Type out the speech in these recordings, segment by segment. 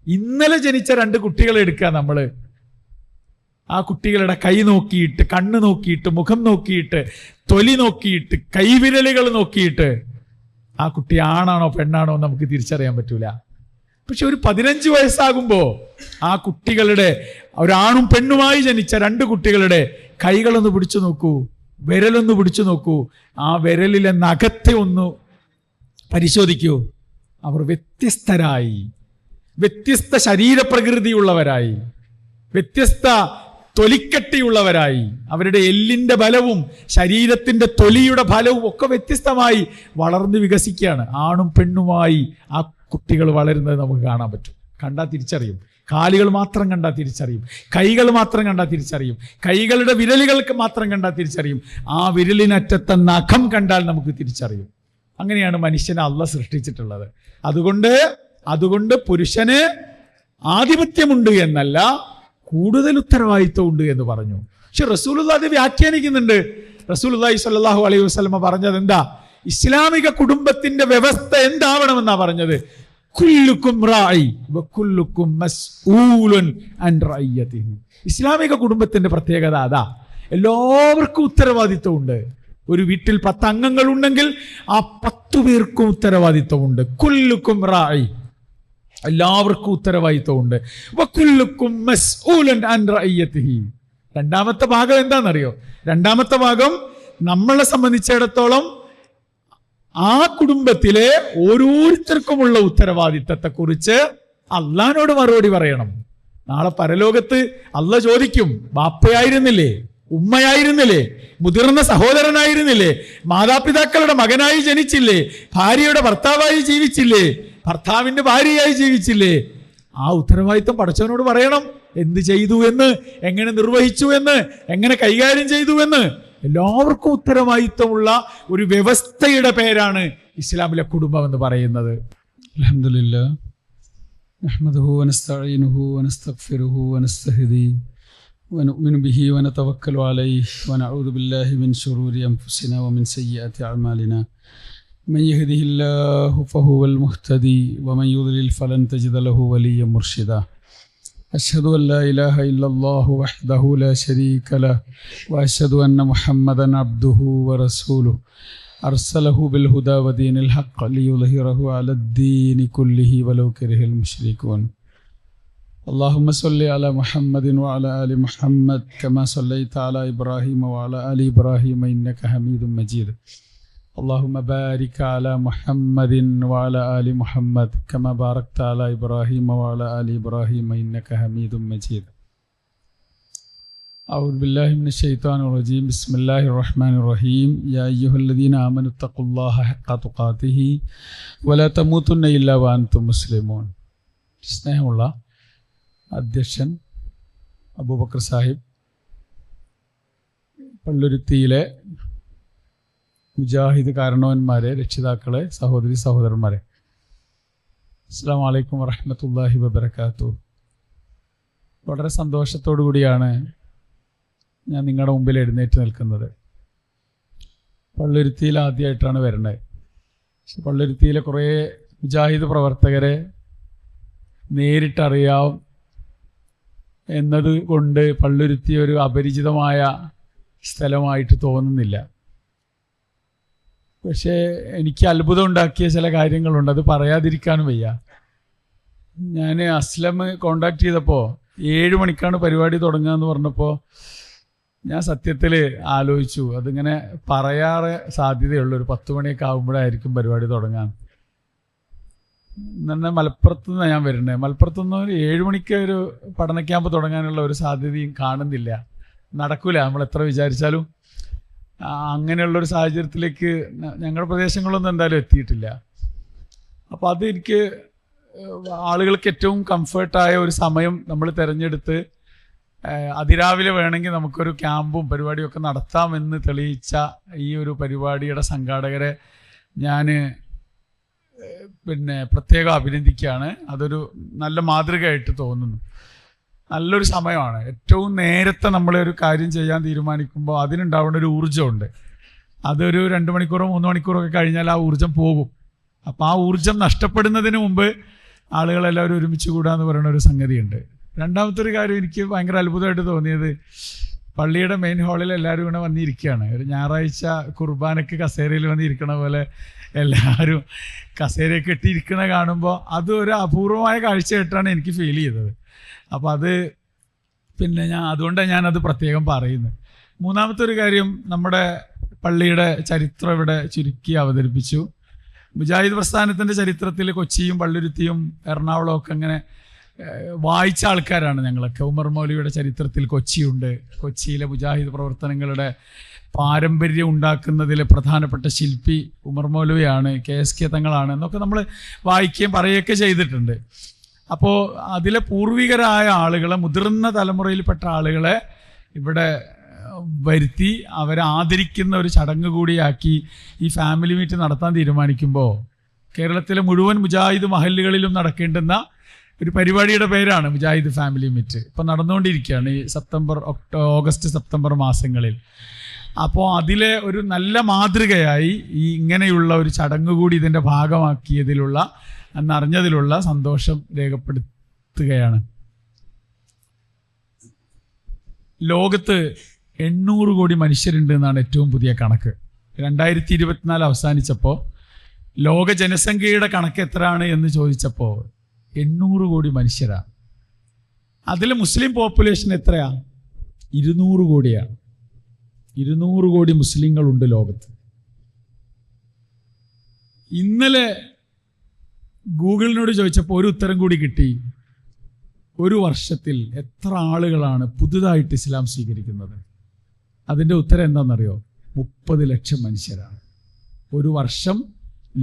ഇന്നലെ ജനിച്ച 2 കുട്ടികളെ എടുക്കുക നമ്മൾ. ആ കുട്ടികളുടെ കൈ നോക്കിയിട്ട്, കണ്ണ് നോക്കിയിട്ട്, മുഖം നോക്കിയിട്ട്, തൊലി നോക്കിയിട്ട്, കൈവിരലുകൾ നോക്കിയിട്ട് ആ കുട്ടി ആണാണോ പെണ്ണാണോ നമുക്ക് തിരിച്ചറിയാൻ പറ്റൂല. പക്ഷെ ഒരു 15 വയസ്സാകുമ്പോ ആ കുട്ടികളുടെ, ഒരാണും പെണ്ണുമായി ജനിച്ച 2 കുട്ടികളുടെ കൈകളൊന്ന് പിടിച്ചു നോക്കൂ, വിരലൊന്ന് പിടിച്ചു നോക്കൂ, ആ വിരലിലെ നഖത്തെ ഒന്ന് പരിശോധിക്കൂ. അവർ വ്യത്യസ്തരായി, വ്യത്യസ്ത ശരീരപ്രകൃതിയുള്ളവരായി, വ്യത്യസ്ത തൊലിക്കട്ടിയുള്ളവരായി, അവരുടെ എല്ലിന്റെ ബലവും ശരീരത്തിന്റെ തൊലിയുടെ ഫലവും ഒക്കെ വ്യത്യസ്തമായി വളർന്ന് വികസിക്കുകയാണ്. ആണും പെണ്ണുമായി ആ കുട്ടികൾ വളരുന്നത് നമുക്ക് കാണാൻ പറ്റും. കണ്ടാൽ തിരിച്ചറിയും. കാലുകൾ മാത്രം കണ്ടാൽ തിരിച്ചറിയും, കൈകൾ മാത്രം കണ്ടാൽ തിരിച്ചറിയും, കൈകളുടെ വിരലുകൾക്ക് മാത്രം കണ്ടാൽ തിരിച്ചറിയും, ആ വിരലിനറ്റത്തെ നഖം കണ്ടാൽ നമുക്ക് തിരിച്ചറിയും. അങ്ങനെയാണ് മനുഷ്യനെ അള്ളാഹ് സൃഷ്ടിച്ചിട്ടുള്ളത്. അതുകൊണ്ട് പുരുഷന് ആധിപത്യമുണ്ട് എന്നല്ല, കൂടുതൽ ഉത്തരവാദിത്വമുണ്ട് എന്ന് പറഞ്ഞു. പക്ഷെ റസൂലുള്ളാഹി അത് വ്യാഖ്യാനിക്കുന്നുണ്ട്. റസൂലുള്ളാഹി സ്വല്ലല്ലാഹു അലൈഹി വസല്ലമ പറഞ്ഞത് എന്താ? ഇസ്ലാമിക കുടുംബത്തിന്റെ വ്യവസ്ഥ എന്താവണമെന്നാ പറഞ്ഞത്? കുല്ലുക്കും റാഇ വകുല്ലുക്കും മസ്ഊലുൻ അൻ റഅയ്യതിഹി. ഇസ്ലാമിക കുടുംബത്തിന്റെ പ്രത്യേകത അതാ, എല്ലാവർക്കും ഉത്തരവാദിത്വമുണ്ട്. ഒരു വീട്ടിൽ 10 അംഗങ്ങൾ ഉണ്ടെങ്കിൽ ആ 10 പേർക്കും ഉത്തരവാദിത്വമുണ്ട്. കുല്ലുക്കും റാഇ, എല്ലാവർക്കും ഉത്തരവാദിത്വമുണ്ട്. വകുല്ലുക്കും മസ്ഊലുൻ അൻ റഅയ്യതിഹി. രണ്ടാമത്തെ ഭാഗം എന്താണെന്നറിയോ? രണ്ടാമത്തെ ഭാഗം നമ്മളെ സംബന്ധിച്ചിടത്തോളം ആ കുടുംബത്തിലെ ഓരോരുത്തർക്കുമുള്ള ഉത്തരവാദിത്തത്തെ കുറിച്ച് അള്ളാഹിനോട് മറുപടി പറയണം. നാളെ പരലോകത്ത് അള്ളാഹ് ചോദിക്കും, ബാപ്പയായിരുന്നില്ലേ, ഉമ്മയായിരുന്നില്ലേ, മുതിർന്ന സഹോദരനായിരുന്നില്ലേ, മാതാപിതാക്കളുടെ മകനായി ജനിച്ചില്ലേ, ഭാര്യയുടെ ഭർത്താവായി ജീവിച്ചില്ലേ, ഭർത്താവിന്റെ ഭാര്യയായി ജീവിച്ചില്ലേ? ആ ഉത്തരവാദിത്തം പടച്ചവനോട് പറയണം. എന്ത് ചെയ്തു എന്ന്, എങ്ങനെ നിർവഹിച്ചു എന്ന്, എങ്ങനെ കൈകാര്യം ചെയ്തു എന്ന്. എല്ലാവർക്കും ഉത്തരവാദിത്വമുള്ള ഒരു വ്യവസ്ഥയുടെ പേരാണ് ഇസ്ലാമിലെ കുടുംബം എന്ന് പറയുന്നത്. അൽഹംദുലില്ലാഹ് നഹ്മദുഹു വനസ്തഈനുഹു വനസ്തഗ്ഫിറുഹു വനസ്തഹ്ദി വനുഅ്മിനു ബിഹി വനതവക്കലു അലൈഹി വനഊദു ബില്ലാഹി മിൻ ശുറൂരി അൻഫുസിനാ വമിൻ സയ്യിആതി അഅ്മാലിനാ മൻ യഹ്ദിഹില്ലാഹു ഫഹുവൽ മുഹ്തദി വമൻ യുദ്ലിൽ ഫലൻ തജിദ ലഹു വലിയ്യൻ മുർഷിദാ. أشهد أن لا إله إلا الله وحده لا شريك له وأشهد أن محمدا عبده ورسوله أرسله بالهدى ودين الحق ليظهره على الدين كله ولو كره المشركون. اللهم صل على محمد وعلى آل محمد كما صليت على إبراهيم وعلى آل إبراهيم إنك حميد مجيد. اللهم بارك على محمد وعلى آل محمد كما باركت على إبراهيم وعلى آل إبراهيم إنك حميد مجيد. أعوذ بالله من الشيطان الرجيم. بسم الله الرحمن الرحيم. يا أيها الذين آمنوا اتقوا الله حق تقاته ولا تموتن إلا وأنتم مسلمون. സ്നേഹമുള്ള അധ്യക്ഷൻ അബൂബക്കർ സാഹിബ്, പള്ളുരുത്തിയിലെ മുജാഹിദ് കാരണവന്മാരെ, രക്ഷിതാക്കളെ, സഹോദരി സഹോദരന്മാരെ, അസ്സലാമു അലൈക്കും വറഹ്മത്തുള്ളാഹി വബറകാതുഹു. വളരെ സന്തോഷത്തോടു കൂടിയാണ് ഞാൻ നിങ്ങളുടെ മുമ്പിൽ എഴുന്നേറ്റ് നിൽക്കുന്നത്. പള്ളുരുത്തിയിൽ ആദ്യമായിട്ടാണ് വരുന്നത്. പക്ഷെ പള്ളുരുത്തിയിലെ കുറേ മുജാഹിദ് പ്രവർത്തകരെ നേരിട്ടറിയാം എന്നത് കൊണ്ട് പള്ളുരുത്തി ഒരു അപരിചിതമായ സ്ഥലമായിട്ട് തോന്നുന്നില്ല. പക്ഷേ എനിക്ക് അത്ഭുതം ഉണ്ടാക്കിയ ചില കാര്യങ്ങളുണ്ട്, അത് പറയാതിരിക്കാനും വയ്യ. ഞാൻ അസ്ലം കോണ്ടാക്ട് ചെയ്തപ്പോൾ 7 മണിക്കാണ് പരിപാടി തുടങ്ങുക എന്ന് പറഞ്ഞപ്പോൾ ഞാൻ സത്യത്തിൽ ആലോചിച്ചു, അതിങ്ങനെ പറയാറ് സാധ്യതയുള്ളൂ, ഒരു 10 മണിയൊക്കെ ആകുമ്പോഴായിരിക്കും പരിപാടി തുടങ്ങാൻ. എന്നെ മലപ്പുറത്തു നിന്നാണ് ഞാൻ വരുന്നത്. മലപ്പുറത്തുനിന്ന് 7 മണിക്ക് ഒരു പഠന ക്യാമ്പ് തുടങ്ങാനുള്ള ഒരു സാധ്യതയും കാണുന്നില്ല. നടക്കൂല, നമ്മൾ എത്ര വിചാരിച്ചാലും. അങ്ങനെയുള്ളൊരു സാഹചര്യത്തിലേക്ക് ഞങ്ങളുടെ പ്രദേശങ്ങളൊന്നും എന്തായാലും എത്തിയിട്ടില്ല. അപ്പോൾ അത് എനിക്ക് ആളുകൾക്ക് ഏറ്റവും കംഫർട്ടായ ഒരു സമയം നമ്മൾ തിരഞ്ഞെടുത്ത് അതിരാവിലെ വേണമെങ്കിൽ നമുക്കൊരു ക്യാമ്പും പരിപാടിയും ഒക്കെ നടത്താമെന്ന് തെളിയിച്ച ഈ ഒരു പരിപാടിയുടെ സംഘാടകരെ ഞാൻ പ്രത്യേകം അഭിനന്ദിക്കുകയാണ്. അതൊരു നല്ല മാതൃകയായിട്ട് തോന്നുന്നു. നല്ലൊരു സമയമാണ്. ഏറ്റവും നേരത്തെ നമ്മളൊരു കാര്യം ചെയ്യാൻ തീരുമാനിക്കുമ്പോൾ അതിനുണ്ടാവുന്ന ഒരു ഊർജ്ജമുണ്ട്. അതൊരു 2 മണിക്കൂറോ 3 മണിക്കൂറോ ഒക്കെ കഴിഞ്ഞാൽ ആ ഊർജ്ജം പോകും. അപ്പോൾ ആ ഊർജ്ജം നഷ്ടപ്പെടുന്നതിന് മുമ്പ് ആളുകളെല്ലാവരും ഒരുമിച്ച് കൂടാന്ന് പറയുന്ന ഒരു സംഗതിയുണ്ട്. രണ്ടാമത്തെ ഒരു കാര്യം എനിക്ക് ഭയങ്കര അത്ഭുതമായിട്ട് തോന്നിയത്, പള്ളിയുടെ മെയിൻ ഹാളിൽ എല്ലാവരും ഇങ്ങനെ വന്നിരിക്കുകയാണ്. ഒരു ഞായറാഴ്ച കുർബാനയ്ക്ക് കസേരയിൽ വന്നിരിക്കണ പോലെ എല്ലാവരും കസേരയൊക്കെ ഇട്ടിരിക്കണ കാണുമ്പോൾ അത് ഒരു അപൂർവമായ കാഴ്ചയായിട്ടാണ് എനിക്ക് ഫീൽ ചെയ്തത്. അപ്പോൾ അത് പിന്നെ അതുകൊണ്ടാണ് ഞാനത് പ്രത്യേകം പറയുന്നത്. മൂന്നാമത്തെ ഒരു കാര്യം, നമ്മുടെ പള്ളിയുടെ ചരിത്രം ഇവിടെ ചുരുക്കി അവതരിപ്പിച്ചു. മുജാഹിദ് പ്രസ്ഥാനത്തിൻ്റെ ചരിത്രത്തിൽ കൊച്ചിയും പള്ളുരുത്തിയും എറണാകുളവും ഒക്കെ അങ്ങനെ വായിച്ച ആൾക്കാരാണ് ഞങ്ങളൊക്കെ. ഉമർ മൗലവിയുടെ ചരിത്രത്തിൽ കൊച്ചിയുണ്ട്. കൊച്ചിയിലെ മുജാഹിദ് പ്രവർത്തനങ്ങളുടെ പാരമ്പര്യം ഉണ്ടാക്കുന്നതിൽ പ്രധാനപ്പെട്ട ശില്പി ഉമർ മൗലവിയാണ്, KSK തങ്ങളാണ് എന്നൊക്കെ നമ്മൾ വായിക്കുകയും പറയുകയൊക്കെ ചെയ്തിട്ടുണ്ട്. അപ്പോൾ അതിലെ പൂർവികരായ ആളുകളെ, മുതിർന്ന തലമുറയിൽപ്പെട്ട ആളുകളെ ഇവിടെ വരുത്തി അവരെ ആദരിക്കുന്ന ഒരു ചടങ്ങ് കൂടിയാക്കി ഈ ഫാമിലി മീറ്റ് നടത്താൻ തീരുമാനിക്കുമ്പോൾ കേരളത്തിലെ മുഴുവൻ മുജാഹിദ് മഹല്ലുകളിലും നടക്കേണ്ടുന്ന ഒരു പരിപാടിയുടെ പേരാണ് മുജാഹിദ് ഫാമിലി മീറ്റ്. ഇപ്പം നടന്നുകൊണ്ടിരിക്കുകയാണ് ഈ ഓഗസ്റ്റ് സെപ്റ്റംബർ മാസങ്ങളിൽ. അപ്പോൾ അതിലെ ഒരു നല്ല മാതൃകയായി ഈ ഇങ്ങനെയുള്ള ഒരു ചടങ്ങ് കൂടി ഇതിൻ്റെ ഭാഗമാക്കിയതിലുള്ള, എന്നറിഞ്ഞതിലുള്ള സന്തോഷം രേഖപ്പെടുത്തുകയാണ്. ലോകത്ത് 800 കോടി മനുഷ്യരുണ്ട് എന്നാണ് ഏറ്റവും പുതിയ കണക്ക്. 2024 അവസാനിച്ചപ്പോൾ ലോക ജനസംഖ്യയുടെ കണക്ക് എത്രയാണ് എന്ന് ചോദിച്ചപ്പോൾ 800 കോടി മനുഷ്യരാണ്. അതിൽ മുസ്ലിം പോപ്പുലേഷൻ എത്രയാ? 200 കോടിയാണ്. 200 കോടി മുസ്ലിങ്ങളുണ്ട് ലോകത്ത്. ഇന്നലെ ഗൂഗിളിനോട് ചോദിച്ചപ്പോൾ ഒരു ഉത്തരം കൂടി കിട്ടി. ഒരു വർഷത്തിൽ എത്ര ആളുകളാണ് പുതുതായിട്ട് ഇസ്ലാം സ്വീകരിക്കുന്നത്? അതിൻ്റെ ഉത്തരം എന്താണെന്നറിയോ? 30 ലക്ഷം മനുഷ്യരാണ്. ഒരു വർഷം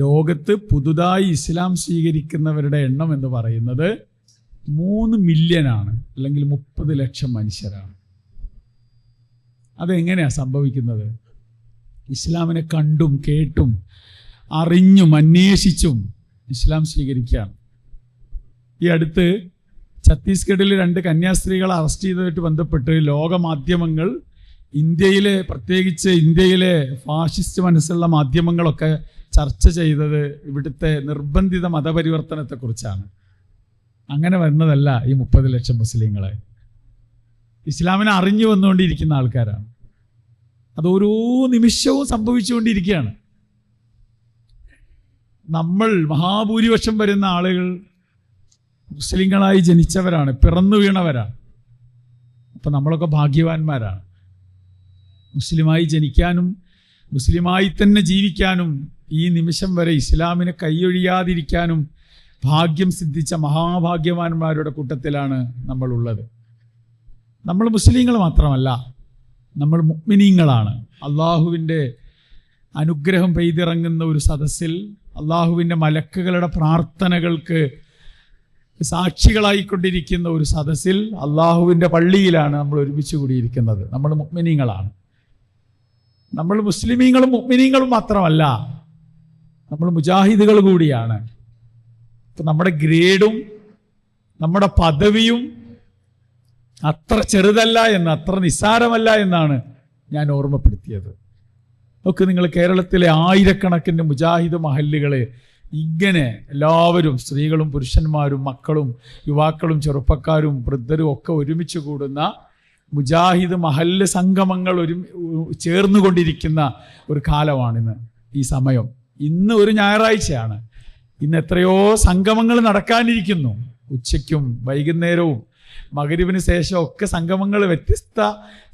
ലോകത്ത് പുതുതായി ഇസ്ലാം സ്വീകരിക്കുന്നവരുടെ എണ്ണം എന്ന് പറയുന്നത് 3 മില്യനാണ്, അല്ലെങ്കിൽ 30 ലക്ഷം മനുഷ്യരാണ്. അതെങ്ങനെയാണ് സംഭവിക്കുന്നത്? ഇസ്ലാമിനെ കണ്ടും കേട്ടും അറിഞ്ഞും അന്വേഷിച്ചും ഇസ്ലാം സ്വീകരിക്കുകയാണ്. ഈ അടുത്ത് ഛത്തീസ്ഗഡിൽ 2 കന്യാസ്ത്രീകളെ അറസ്റ്റ് ചെയ്തതായിട്ട് ബന്ധപ്പെട്ട് ലോകമാധ്യമങ്ങൾ, ഇന്ത്യയിലെ, പ്രത്യേകിച്ച് ഇന്ത്യയിലെ ഫാഷിസ്റ്റ് മനസ്സുള്ള മാധ്യമങ്ങളൊക്കെ ചർച്ച ചെയ്തത് ഇവിടുത്തെ നിർബന്ധിത മതപരിവർത്തനത്തെക്കുറിച്ചാണ്. അങ്ങനെ വരുന്നതല്ല ഈ 30 ലക്ഷം മുസ്ലിങ്ങളെ. ഇസ്ലാമിനെ അറിഞ്ഞു വന്നുകൊണ്ടിരിക്കുന്ന ആൾക്കാരാണ്. അത് ഓരോ നിമിഷവും സംഭവിച്ചുകൊണ്ടിരിക്കുകയാണ്. നമ്മൾ മഹാഭൂരിപക്ഷം വരുന്ന ആളുകൾ മുസ്ലിങ്ങളായി ജനിച്ചവരാണ്, പിറന്നു വീണവരാണ്. അപ്പം നമ്മളൊക്കെ ഭാഗ്യവാന്മാരാണ്. മുസ്ലിമായി ജനിക്കാനും മുസ്ലിമായി തന്നെ ജീവിക്കാനും ഈ നിമിഷം വരെ ഇസ്ലാമിനെ കൈയൊഴിയാതിരിക്കാനും ഭാഗ്യം സിദ്ധിച്ച മഹാഭാഗ്യവാന്മാരുടെ കൂട്ടത്തിലാണ് നമ്മളുള്ളത്. നമ്മൾ മുസ്ലിങ്ങൾ മാത്രമല്ല, നമ്മൾ മുഅ്മിനീങ്ങളാണ്. അള്ളാഹുവിൻ്റെ അനുഗ്രഹം പെയ്തിറങ്ങുന്ന ഒരു സദസ്സിൽ, അള്ളാഹുവിൻ്റെ മലക്കുകളുടെ പ്രാർത്ഥനകൾക്ക് സാക്ഷികളായിക്കൊണ്ടിരിക്കുന്ന ഒരു സദസ്സിൽ, അള്ളാഹുവിൻ്റെ പള്ളിയിലാണ് നമ്മൾ ഒരുമിച്ച് കൂടിയിരിക്കുന്നത്. നമ്മൾ മുഅ്മിനീങ്ങളാണ്. നമ്മൾ മുസ്ലിമീങ്ങളും മുഅ്മിനീങ്ങളും മാത്രമല്ല, നമ്മൾ മുജാഹിദുകൾ കൂടിയാണ്. അപ്പം നമ്മുടെ ഗ്രേഡും നമ്മുടെ പദവിയും അത്ര ചെറുതല്ല എന്ന്, അത്ര നിസ്സാരമല്ല എന്നാണ് ഞാൻ ഓർമ്മപ്പെടുത്തിയത്. ഒക്കെ നിങ്ങൾ കേരളത്തിലെ ആയിരക്കണക്കിന് മുജാഹിദ് മഹല്ലുകളെ ഇങ്ങനെ എല്ലാവരും, സ്ത്രീകളും പുരുഷന്മാരും മക്കളും യുവാക്കളും ചെറുപ്പക്കാരും വൃദ്ധരും ഒക്കെ ഒരുമിച്ച് കൂടുന്ന മുജാഹിദ് മഹല്ല് സംഗമങ്ങൾ ചേർന്നുകൊണ്ടിരിക്കുന്ന ഒരു കാലമാണിന്ന്. ഈ സമയം, ഇന്ന് ഒരു ഞായറാഴ്ചയാണ്. ഇന്ന് എത്രയോ സംഗമങ്ങൾ നടക്കാനിരിക്കുന്നു. ഉച്ചയ്ക്കും വൈകുന്നേരവും മഗ്‌രിബിന് ശേഷം ഒക്കെ സംഗമങ്ങൾ വ്യത്യസ്ത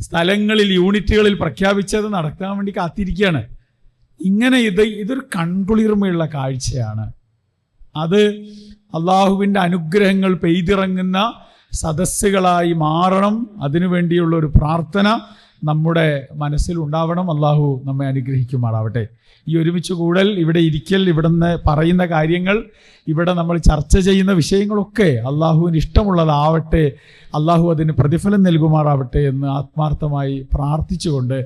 സ്ഥലങ്ങളിൽ, യൂണിറ്റുകളിൽ പ്രഖ്യാപിച്ചത് നടക്കാൻ വേണ്ടി കാത്തിരിക്കുകയാണ്. ഇങ്ങനെ ഇതൊരു കൺകുളിർമയുള്ള കാഴ്ചയാണ്. അത് അള്ളാഹുവിൻ്റെ അനുഗ്രഹങ്ങൾ പെയ്തിറങ്ങുന്ന സദസ്സുകളായി മാറണം. അതിനുവേണ്ടിയുള്ള ഒരു പ്രാർത്ഥന നമ്മുടെ മനസ്സിൽ ഉണ്ടാവണം. അള്ളാഹു നമ്മെ അനുഗ്രഹിക്കുമാറാവട്ടെ. ഈ ഒരുമിച്ച് കൂടൽ, ഇവിടെ ഇരിക്കൽ, ഇവിടുന്ന് പറയുന്ന കാര്യങ്ങൾ, ഇവിടെ നമ്മൾ ചർച്ച ചെയ്യുന്ന വിഷയങ്ങളൊക്കെ അള്ളാഹുവിന് ഇഷ്ടമുള്ളതാവട്ടെ, അള്ളാഹു അതിന് പ്രതിഫലം നൽകുമാറാവട്ടെ എന്ന് ആത്മാർത്ഥമായി പ്രാർത്ഥിച്ചുകൊണ്ട്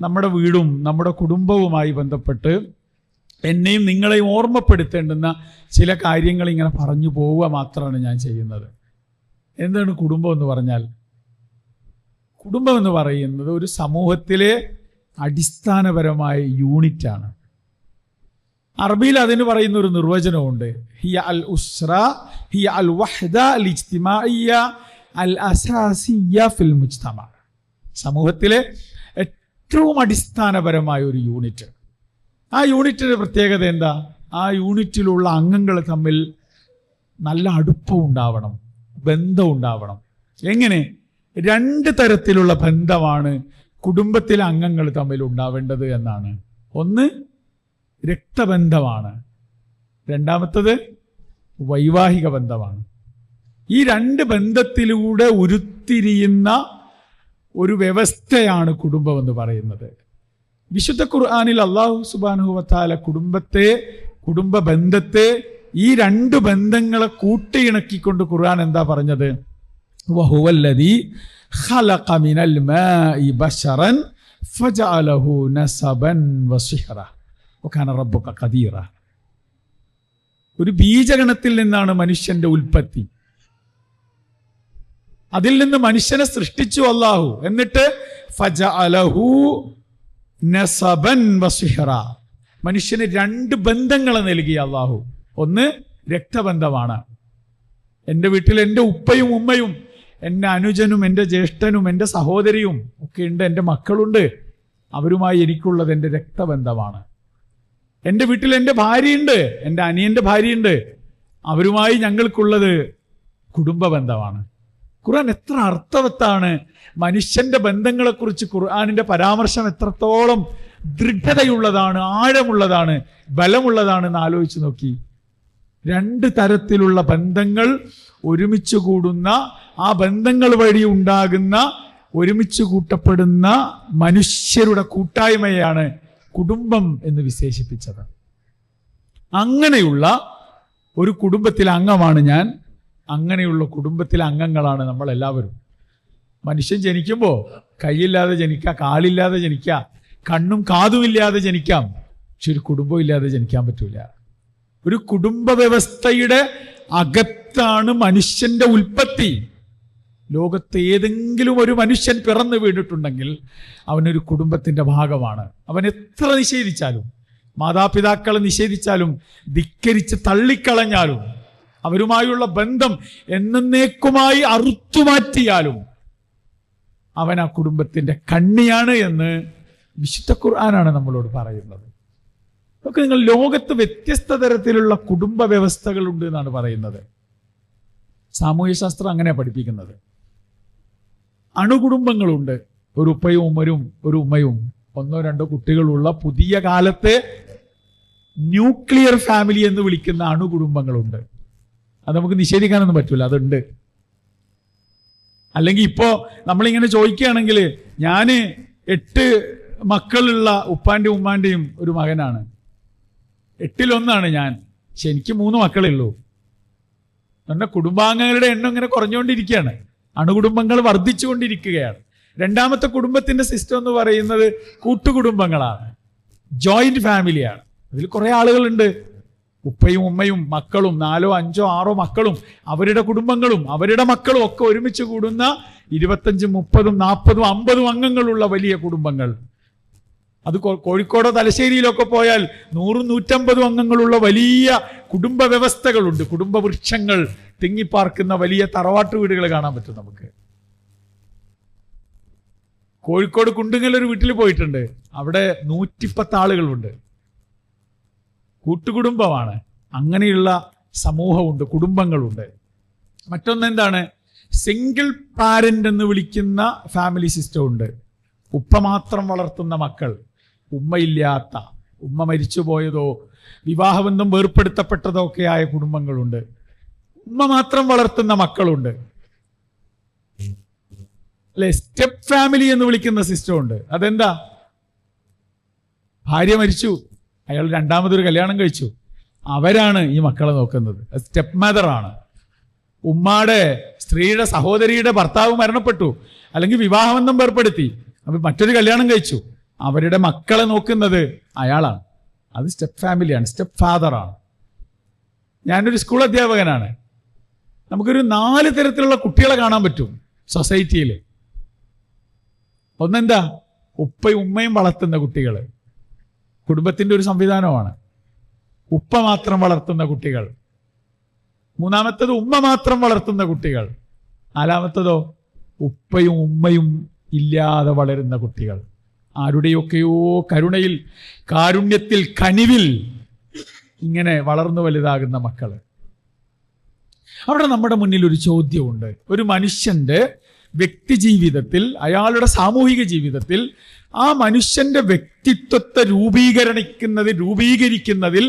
നമ്മുടെ വീടും നമ്മുടെ കുടുംബവുമായി ബന്ധപ്പെട്ട് എന്നെയും നിങ്ങളെയും ഓർമ്മപ്പെടുത്തേണ്ടുന്ന ചില കാര്യങ്ങൾ ഇങ്ങനെ പറഞ്ഞു പോവുക മാത്രമാണ് ഞാൻ ചെയ്യുന്നത്. എന്താണ് കുടുംബം എന്ന് പറഞ്ഞാൽ? കുടുംബം എന്ന് പറയുന്നത് ഒരു സമൂഹത്തിലെ അടിസ്ഥാനപരമായ യൂണിറ്റാണ്. അറബിയിൽ അതിന് പറയുന്ന ഒരു നിർവചനമുണ്ട്. ഹിയ അൽ ഉസ്ര ഹിയ അൽ വഹ്ദ അൽ ഇജ്തിമാഇയ്യ അൽ അസാസിയ്യ ഫിൽ മുജ്തമ. സമൂഹത്തിലെ ഏറ്റവും അടിസ്ഥാനപരമായ ഒരു യൂണിറ്റ്. ആ യൂണിറ്റിന്റെ പ്രത്യേകത എന്താ? ആ യൂണിറ്റിലുള്ള അംഗങ്ങൾ തമ്മിൽ നല്ല അടുപ്പം ഉണ്ടാവണം, ബന്ധം ഉണ്ടാവണം. എങ്ങനെ? 2 തരത്തിലുള്ള ബന്ധമാണ് കുടുംബത്തിലെ അംഗങ്ങൾ തമ്മിൽ ഉണ്ടാവേണ്ടത് എന്നാണ്. ഒന്ന് രക്തബന്ധമാണ്, രണ്ടാമത്തത് വൈവാഹിക ബന്ധമാണ്. ഈ 2 ബന്ധത്തിലൂടെ ഉരുത്തിരിയുന്ന ഒരു വ്യവസ്ഥയാണ് കുടുംബം എന്ന് പറയുന്നത്. വിശുദ്ധ ഖുർആനിൽ അല്ലാഹു സുബ്ഹാനഹു വ തആല കുടുംബ ബന്ധത്തെ ഈ 2 ബന്ധങ്ങളെ കൂട്ടിയിണക്കിക്കൊണ്ട് ഖുർആൻ എന്താ പറഞ്ഞത്? വഹുവല്ലദീ ഖലഖ മിനൽ മാഇ ബശറൻ ഫജഅലഹു നസബൻ വസിഹ്റ വകാന റബ്ബുക ഖദീറ. ഒരു ബീജഗണത്തിൽ നിന്നാണ് മനുഷ്യന്റെ ഉൽപ്പത്തി. അതിൽ നിന്ന് മനുഷ്യനെ സൃഷ്ടിച്ചു അല്ലാഹു. എന്നിട്ട് ഫജഅലഹു നസബൻ വസിഹ്റ, മനുഷ്യന് 2 ബന്ധങ്ങളെ നൽകി അല്ലാഹു. ഒന്ന് രക്തബന്ധമാണ്. എൻ്റെ വീട്ടിൽ എൻ്റെ ഉപ്പയും ഉമ്മയും എൻ്റെ അനുജനും എൻ്റെ ജ്യേഷ്ഠനും എൻ്റെ സഹോദരിയും ഒക്കെ ഉണ്ട്, എൻ്റെ മക്കളുണ്ട്. അവരുമായി എനിക്കുള്ളത് എൻ്റെ രക്തബന്ധമാണ്. എൻ്റെ വീട്ടിൽ എൻ്റെ ഭാര്യയുണ്ട്, എൻ്റെ അനിയൻ്റെ ഭാര്യയുണ്ട്. അവരുമായി ഞങ്ങൾക്കുള്ളത് കുടുംബ ബന്ധമാണ്. ഖുർആൻ എത്ര അർത്ഥവത്താണ്. മനുഷ്യന്റെ ബന്ധങ്ങളെക്കുറിച്ച് ഖുർആനിന്റെ പരാമർശം എത്രത്തോളം ദൃഢതയുള്ളതാണ്, ആഴമുള്ളതാണ്, ബലമുള്ളതാണെന്ന് ആലോചിച്ച് നോക്കി. 2 തരത്തിലുള്ള ബന്ധങ്ങൾ ഒരുമിച്ച് കൂടുന്ന, ആ ബന്ധങ്ങൾ വഴി ഉണ്ടാകുന്ന, ഒരുമിച്ച് കൂട്ടപ്പെടുന്ന മനുഷ്യരുടെ കൂട്ടായ്മയാണ് കുടുംബം എന്ന് വിശേഷിപ്പിച്ചത്. അങ്ങനെയുള്ള ഒരു കുടുംബത്തിലെ അംഗമാണ് ഞാൻ. അങ്ങനെയുള്ള കുടുംബത്തിലെ അംഗങ്ങളാണ് നമ്മൾ എല്ലാവരും. മനുഷ്യൻ ജനിക്കുമ്പോൾ കൈയില്ലാതെ ജനിക്കാം, കാലില്ലാതെ ജനിക്കാം, കണ്ണും കാതുമില്ലാതെ ജനിക്കാം. പക്ഷെ ഒരു കുടുംബം ഇല്ലാതെ ജനിക്കാൻ പറ്റൂല. ഒരു കുടുംബ വ്യവസ്ഥയുടെ അകത്താണ് മനുഷ്യന്റെ ഉൽപ്പത്തി. ലോകത്ത് ഏതെങ്കിലും ഒരു മനുഷ്യൻ പിറന്നു വീണിട്ടുണ്ടെങ്കിൽ അവനൊരു കുടുംബത്തിന്റെ ഭാഗമാണ്. അവൻ എത്ര നിഷേധിച്ചാലും, മാതാപിതാക്കളെ നിഷേധിച്ചാലും, ധിക്കരിച്ച് തള്ളിക്കളഞ്ഞാലും, അവരുമായുള്ള ബന്ധം എന്നേക്കുമായി അറുത്തുമാറ്റിയാലും അവൻ ആ കുടുംബത്തിന്റെ കണ്ണിയാണ് എന്ന് വിശുദ്ധ ഖുർആനാണ് നമ്മളോട് പറയുന്നത്. ഒക്കെ നിങ്ങൾ ലോകത്ത് വ്യത്യസ്ത തരത്തിലുള്ള കുടുംബ വ്യവസ്ഥകളുണ്ട് എന്നാണ് പറയുന്നത്. സാമൂഹ്യ ശാസ്ത്രം അങ്ങനെയാണ് പഠിപ്പിക്കുന്നത്. അണുകുടുംബങ്ങളുണ്ട്. ഒരു ഉപ്പയും ഉമ്മരും ഒരു ഉമ്മയും 1-2 കുട്ടികളുള്ള പുതിയ കാലത്തെ ന്യൂക്ലിയർ ഫാമിലി എന്ന് വിളിക്കുന്ന അണുകുടുംബങ്ങളുണ്ട്. അത് നമുക്ക് നിഷേധിക്കാനൊന്നും പറ്റൂല, അതുണ്ട്. അല്ലെങ്കിൽ ഇപ്പോ നമ്മളിങ്ങനെ ചോദിക്കുകയാണെങ്കിൽ, ഞാന് 8 മക്കളുള്ള ഉപ്പാന്റെയും ഉമ്മാന്റെയും ഒരു മകനാണ്. 8-1 ഞാൻ. പക്ഷെ എനിക്ക് 3 മക്കളേ ഉള്ളൂ. നമ്മുടെ കുടുംബാംഗങ്ങളുടെ എണ്ണം ഇങ്ങനെ കുറഞ്ഞുകൊണ്ടിരിക്കുകയാണ്. അണുകുടുംബങ്ങൾ വർദ്ധിച്ചുകൊണ്ടിരിക്കുകയാണ്. 2ാമത്തെ കുടുംബത്തിന്റെ സിസ്റ്റം എന്ന് പറയുന്നത് കൂട്ടുകുടുംബങ്ങളാണ്, ജോയിന്റ് ഫാമിലിയാണ്. അതിൽ കുറെ ആളുകളുണ്ട്. ഉപ്പയും ഉമ്മയും മക്കളും 4, 5, 6 മക്കളും അവരുടെ കുടുംബങ്ങളും അവരുടെ മക്കളും ഒക്കെ ഒരുമിച്ച് കൂടുന്ന 25, 30, 40, 50 അംഗങ്ങളുള്ള വലിയ കുടുംബങ്ങൾ. അത് കോഴിക്കോടോ തലശ്ശേരിയിലൊക്കെ പോയാൽ 100, 150 അംഗങ്ങളുള്ള വലിയ കുടുംബ വ്യവസ്ഥകളുണ്ട്. കുടുംബ വൃക്ഷങ്ങൾ തിങ്ങിപ്പാർക്കുന്ന വലിയ തറവാട്ട് വീടുകൾ കാണാൻ പറ്റും നമുക്ക്. കോഴിക്കോട് കുണ്ടുങ്ങൽ ഒരു വീട്ടിൽ പോയിട്ടുണ്ട്. അവിടെ 110 ആളുകളുണ്ട്. കൂട്ടുകുടുംബമാണ്. അങ്ങനെയുള്ള സമൂഹമുണ്ട്, കുടുംബങ്ങളുണ്ട്. മറ്റൊന്നെന്താണ്? സിംഗിൾ പാരന്റ് എന്ന് വിളിക്കുന്ന ഫാമിലി സിസ്റ്റം ഉണ്ട്. ഉപ്പ മാത്രം വളർത്തുന്ന മക്കൾ, ഉമ്മയില്ലാത്ത, ഉമ്മ മരിച്ചുപോയതോ വിവാഹബന്ധം വേർപ്പെടുത്തപ്പെട്ടതോ ഒക്കെ ആയ കുടുംബങ്ങളുണ്ട്. ഉമ്മ മാത്രം വളർത്തുന്ന മക്കളുണ്ട്. അല്ലെ? സ്റ്റെപ്പ് ഫാമിലി എന്ന് വിളിക്കുന്ന സിസ്റ്റം ഉണ്ട്. അതെന്താ? ഭാര്യ മരിച്ചു, അയാൾ 2ാമതൊരു കല്യാണം കഴിച്ചു, അവരാണ് ഈ മക്കളെ നോക്കുന്നത്. സ്റ്റെപ്പ് മദറാണ്. സ്ത്രീയുടെ സഹോദരിയുടെ ഭർത്താവ് മരണപ്പെട്ടു, അല്ലെങ്കിൽ വിവാഹബന്ധം ഏർപ്പെടുത്തി, അപ്പൊ മറ്റൊരു കല്യാണം കഴിച്ചു, അവരുടെ മക്കളെ നോക്കുന്നത് അയാളാണ്. അത് സ്റ്റെപ്പ് ഫാമിലിയാണ്, സ്റ്റെപ്പ് ഫാദറാണ്. ഞാനൊരു സ്കൂൾ അധ്യാപകനാണ്. നമുക്കൊരു 4 തരത്തിലുള്ള കുട്ടികളെ കാണാൻ പറ്റും സൊസൈറ്റിയിൽ. ഒന്നെന്താ? ഉപ്പയും ഉമ്മയും വളർത്തുന്ന കുട്ടികൾ, കുടുംബത്തിന്റെ ഒരു സംവിധാനമാണ്. ഉപ്പ മാത്രം വളർത്തുന്ന കുട്ടികൾ. മൂന്നാമത്തത് ഉമ്മ മാത്രം വളർത്തുന്ന കുട്ടികൾ. നാലാമത്തതോ ഉപ്പയും ഉമ്മയും ഇല്ലാതെ വളരുന്ന കുട്ടികൾ. ആരുടെയൊക്കെയോ കരുണയിൽ, കാരുണ്യത്തിൽ, കനിവിൽ ഇങ്ങനെ വളർന്നു വലുതാകുന്ന മക്കള്. അവിടെ നമ്മുടെ മുന്നിൽ ഒരു ചോദ്യമുണ്ട്. ഒരു മനുഷ്യന്റെ വ്യക്തി ജീവിതത്തിൽ, അയാളുടെ സാമൂഹിക ജീവിതത്തിൽ ആ മനുഷ്യന്റെ വ്യക്തിത്വത്തെ രൂപീകരിക്കുന്നതിൽ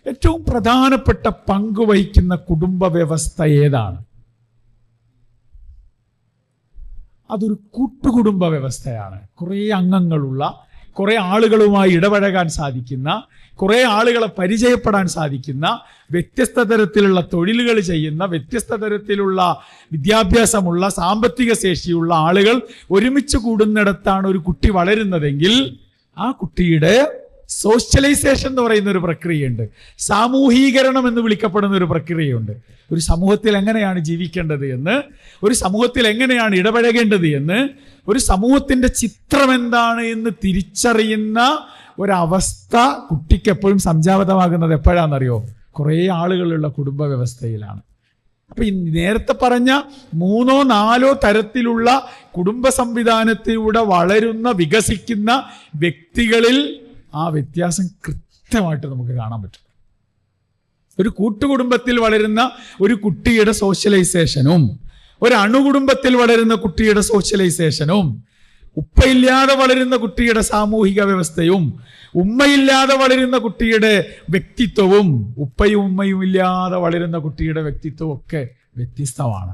ഏറ്റവും പ്രധാനപ്പെട്ട പങ്ക് വഹിക്കുന്ന കുടുംബ വ്യവസ്ഥ ഏതാണ്? അതൊരു കൂട്ടുകുടുംബ വ്യവസ്ഥയാണ്. കുറേ അംഗങ്ങളുള്ള, കുറേ ആളുകളുമായി ഇടപഴകാൻ സാധിക്കുന്ന, കുറേ ആളുകളെ പരിചയപ്പെടാൻ സാധിക്കുന്ന, വ്യത്യസ്ത തരത്തിലുള്ള തൊഴിലുകൾ ചെയ്യുന്ന, വ്യത്യസ്ത തരത്തിലുള്ള വിദ്യാഭ്യാസമുള്ള, സാമ്പത്തിക ശേഷിയുള്ള ആളുകൾ ഒരുമിച്ച് കൂടുന്നിടത്താണ് ഒരു കുട്ടി വളരുന്നതെങ്കിൽ ആ കുട്ടിയുടെ സോഷ്യലൈസേഷൻ എന്ന് പറയുന്ന ഒരു പ്രക്രിയയുണ്ട്. സാമൂഹീകരണം എന്ന് വിളിക്കപ്പെടുന്ന ഒരു പ്രക്രിയയുണ്ട്. ഒരു സമൂഹത്തിൽ എങ്ങനെയാണ് ജീവിക്കേണ്ടത് എന്ന്, ഒരു സമൂഹത്തിൽ എങ്ങനെയാണ് ഇടപഴകേണ്ടത് എന്ന്, ഒരു സമൂഹത്തിന്റെ ചിത്രം എന്താണ് എന്ന് തിരിച്ചറിയുന്ന ഒരവസ്ഥ കുട്ടിക്ക് എപ്പോഴും സംജാതമാകുന്നത് എപ്പോഴാണെന്നറിയോ? കുറേ ആളുകളുള്ള കുടുംബ വ്യവസ്ഥയിലാണ്. അപ്പൊ ഈ നേരത്തെ പറഞ്ഞ 3 or 4 തരത്തിലുള്ള കുടുംബ സംവിധാനത്തിലൂടെ വളരുന്ന, വികസിക്കുന്ന വ്യക്തികളിൽ ആ വ്യത്യാസം കൃത്യമായിട്ട് നമുക്ക് കാണാൻ പറ്റും. ഒരു കൂട്ടുകുടുംബത്തിൽ വളരുന്ന ഒരു കുട്ടിയുടെ സോഷ്യലൈസേഷനും, ഒരു അണുകുടുംബത്തിൽ വളരുന്ന കുട്ടിയുടെ സോഷ്യലൈസേഷനും, ഉപ്പയില്ലാതെ വളരുന്ന കുട്ടിയുടെ സാമൂഹിക വ്യവസ്ഥയും, ഉമ്മയില്ലാതെ വളരുന്ന കുട്ടിയുടെ വ്യക്തിത്വവും, ഉപ്പയും ഉമ്മയും ഇല്ലാതെ വളരുന്ന കുട്ടിയുടെ വ്യക്തിത്വവും ഒക്കെ വ്യത്യസ്തമാണ്.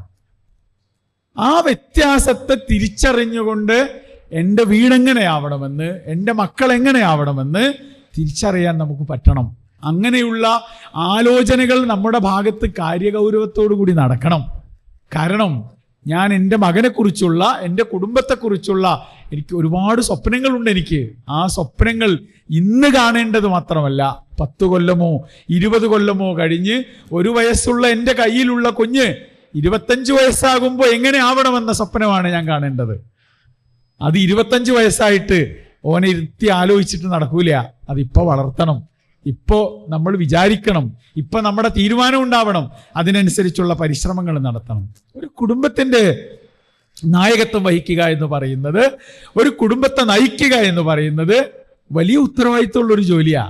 ആ വ്യത്യാസത്തെ തിരിച്ചറിഞ്ഞുകൊണ്ട് എൻ്റെ വീടെങ്ങനെയാവണമെന്ന്, എൻ്റെ മക്കൾ എങ്ങനെയാവണമെന്ന് തിരിച്ചറിയാൻ നമുക്ക് പറ്റണം. അങ്ങനെയുള്ള ആലോചനകൾ നമ്മുടെ ഭാഗത്ത് കാര്യഗൗരവത്തോടു കൂടി നടക്കണം. കാരണം ഞാൻ എൻ്റെ മകനെക്കുറിച്ചുള്ള, എൻ്റെ കുടുംബത്തെക്കുറിച്ചുള്ള എനിക്ക് ഒരുപാട് സ്വപ്നങ്ങളുണ്ട്. എനിക്ക് ആ സ്വപ്നങ്ങൾ ഇന്ന് കാണേണ്ടത് മാത്രമല്ല, 10 കൊല്ലമോ 20 കൊല്ലമോ കഴിഞ്ഞ് 1 വയസ്സുള്ള എൻ്റെ കയ്യിലുള്ള കുഞ്ഞ് 25 വയസ്സാകുമ്പോൾ എങ്ങനെ ആവണമെന്ന സ്വപ്നമാണ് ഞാൻ കാണേണ്ടത്. അത് 25 വയസ്സായിട്ട് ഓനെ ഇരുത്തി ആലോചിച്ചിട്ട് നടക്കൂല. അതിപ്പോ വളർത്തണം, ഇപ്പോ നമ്മൾ വിചാരിക്കണം, ഇപ്പൊ നമ്മുടെ തീരുമാനം ഉണ്ടാവണം, അതിനനുസരിച്ചുള്ള പരിശ്രമങ്ങൾ നടത്തണം. ഒരു കുടുംബത്തിന്റെ നായകത്വം വഹിക്കുക എന്ന് പറയുന്നത്, ഒരു കുടുംബത്തെ നയിക്കുക എന്ന് പറയുന്നത് വലിയ ഉത്തരവാദിത്തമുള്ളൊരു ജോലിയാ.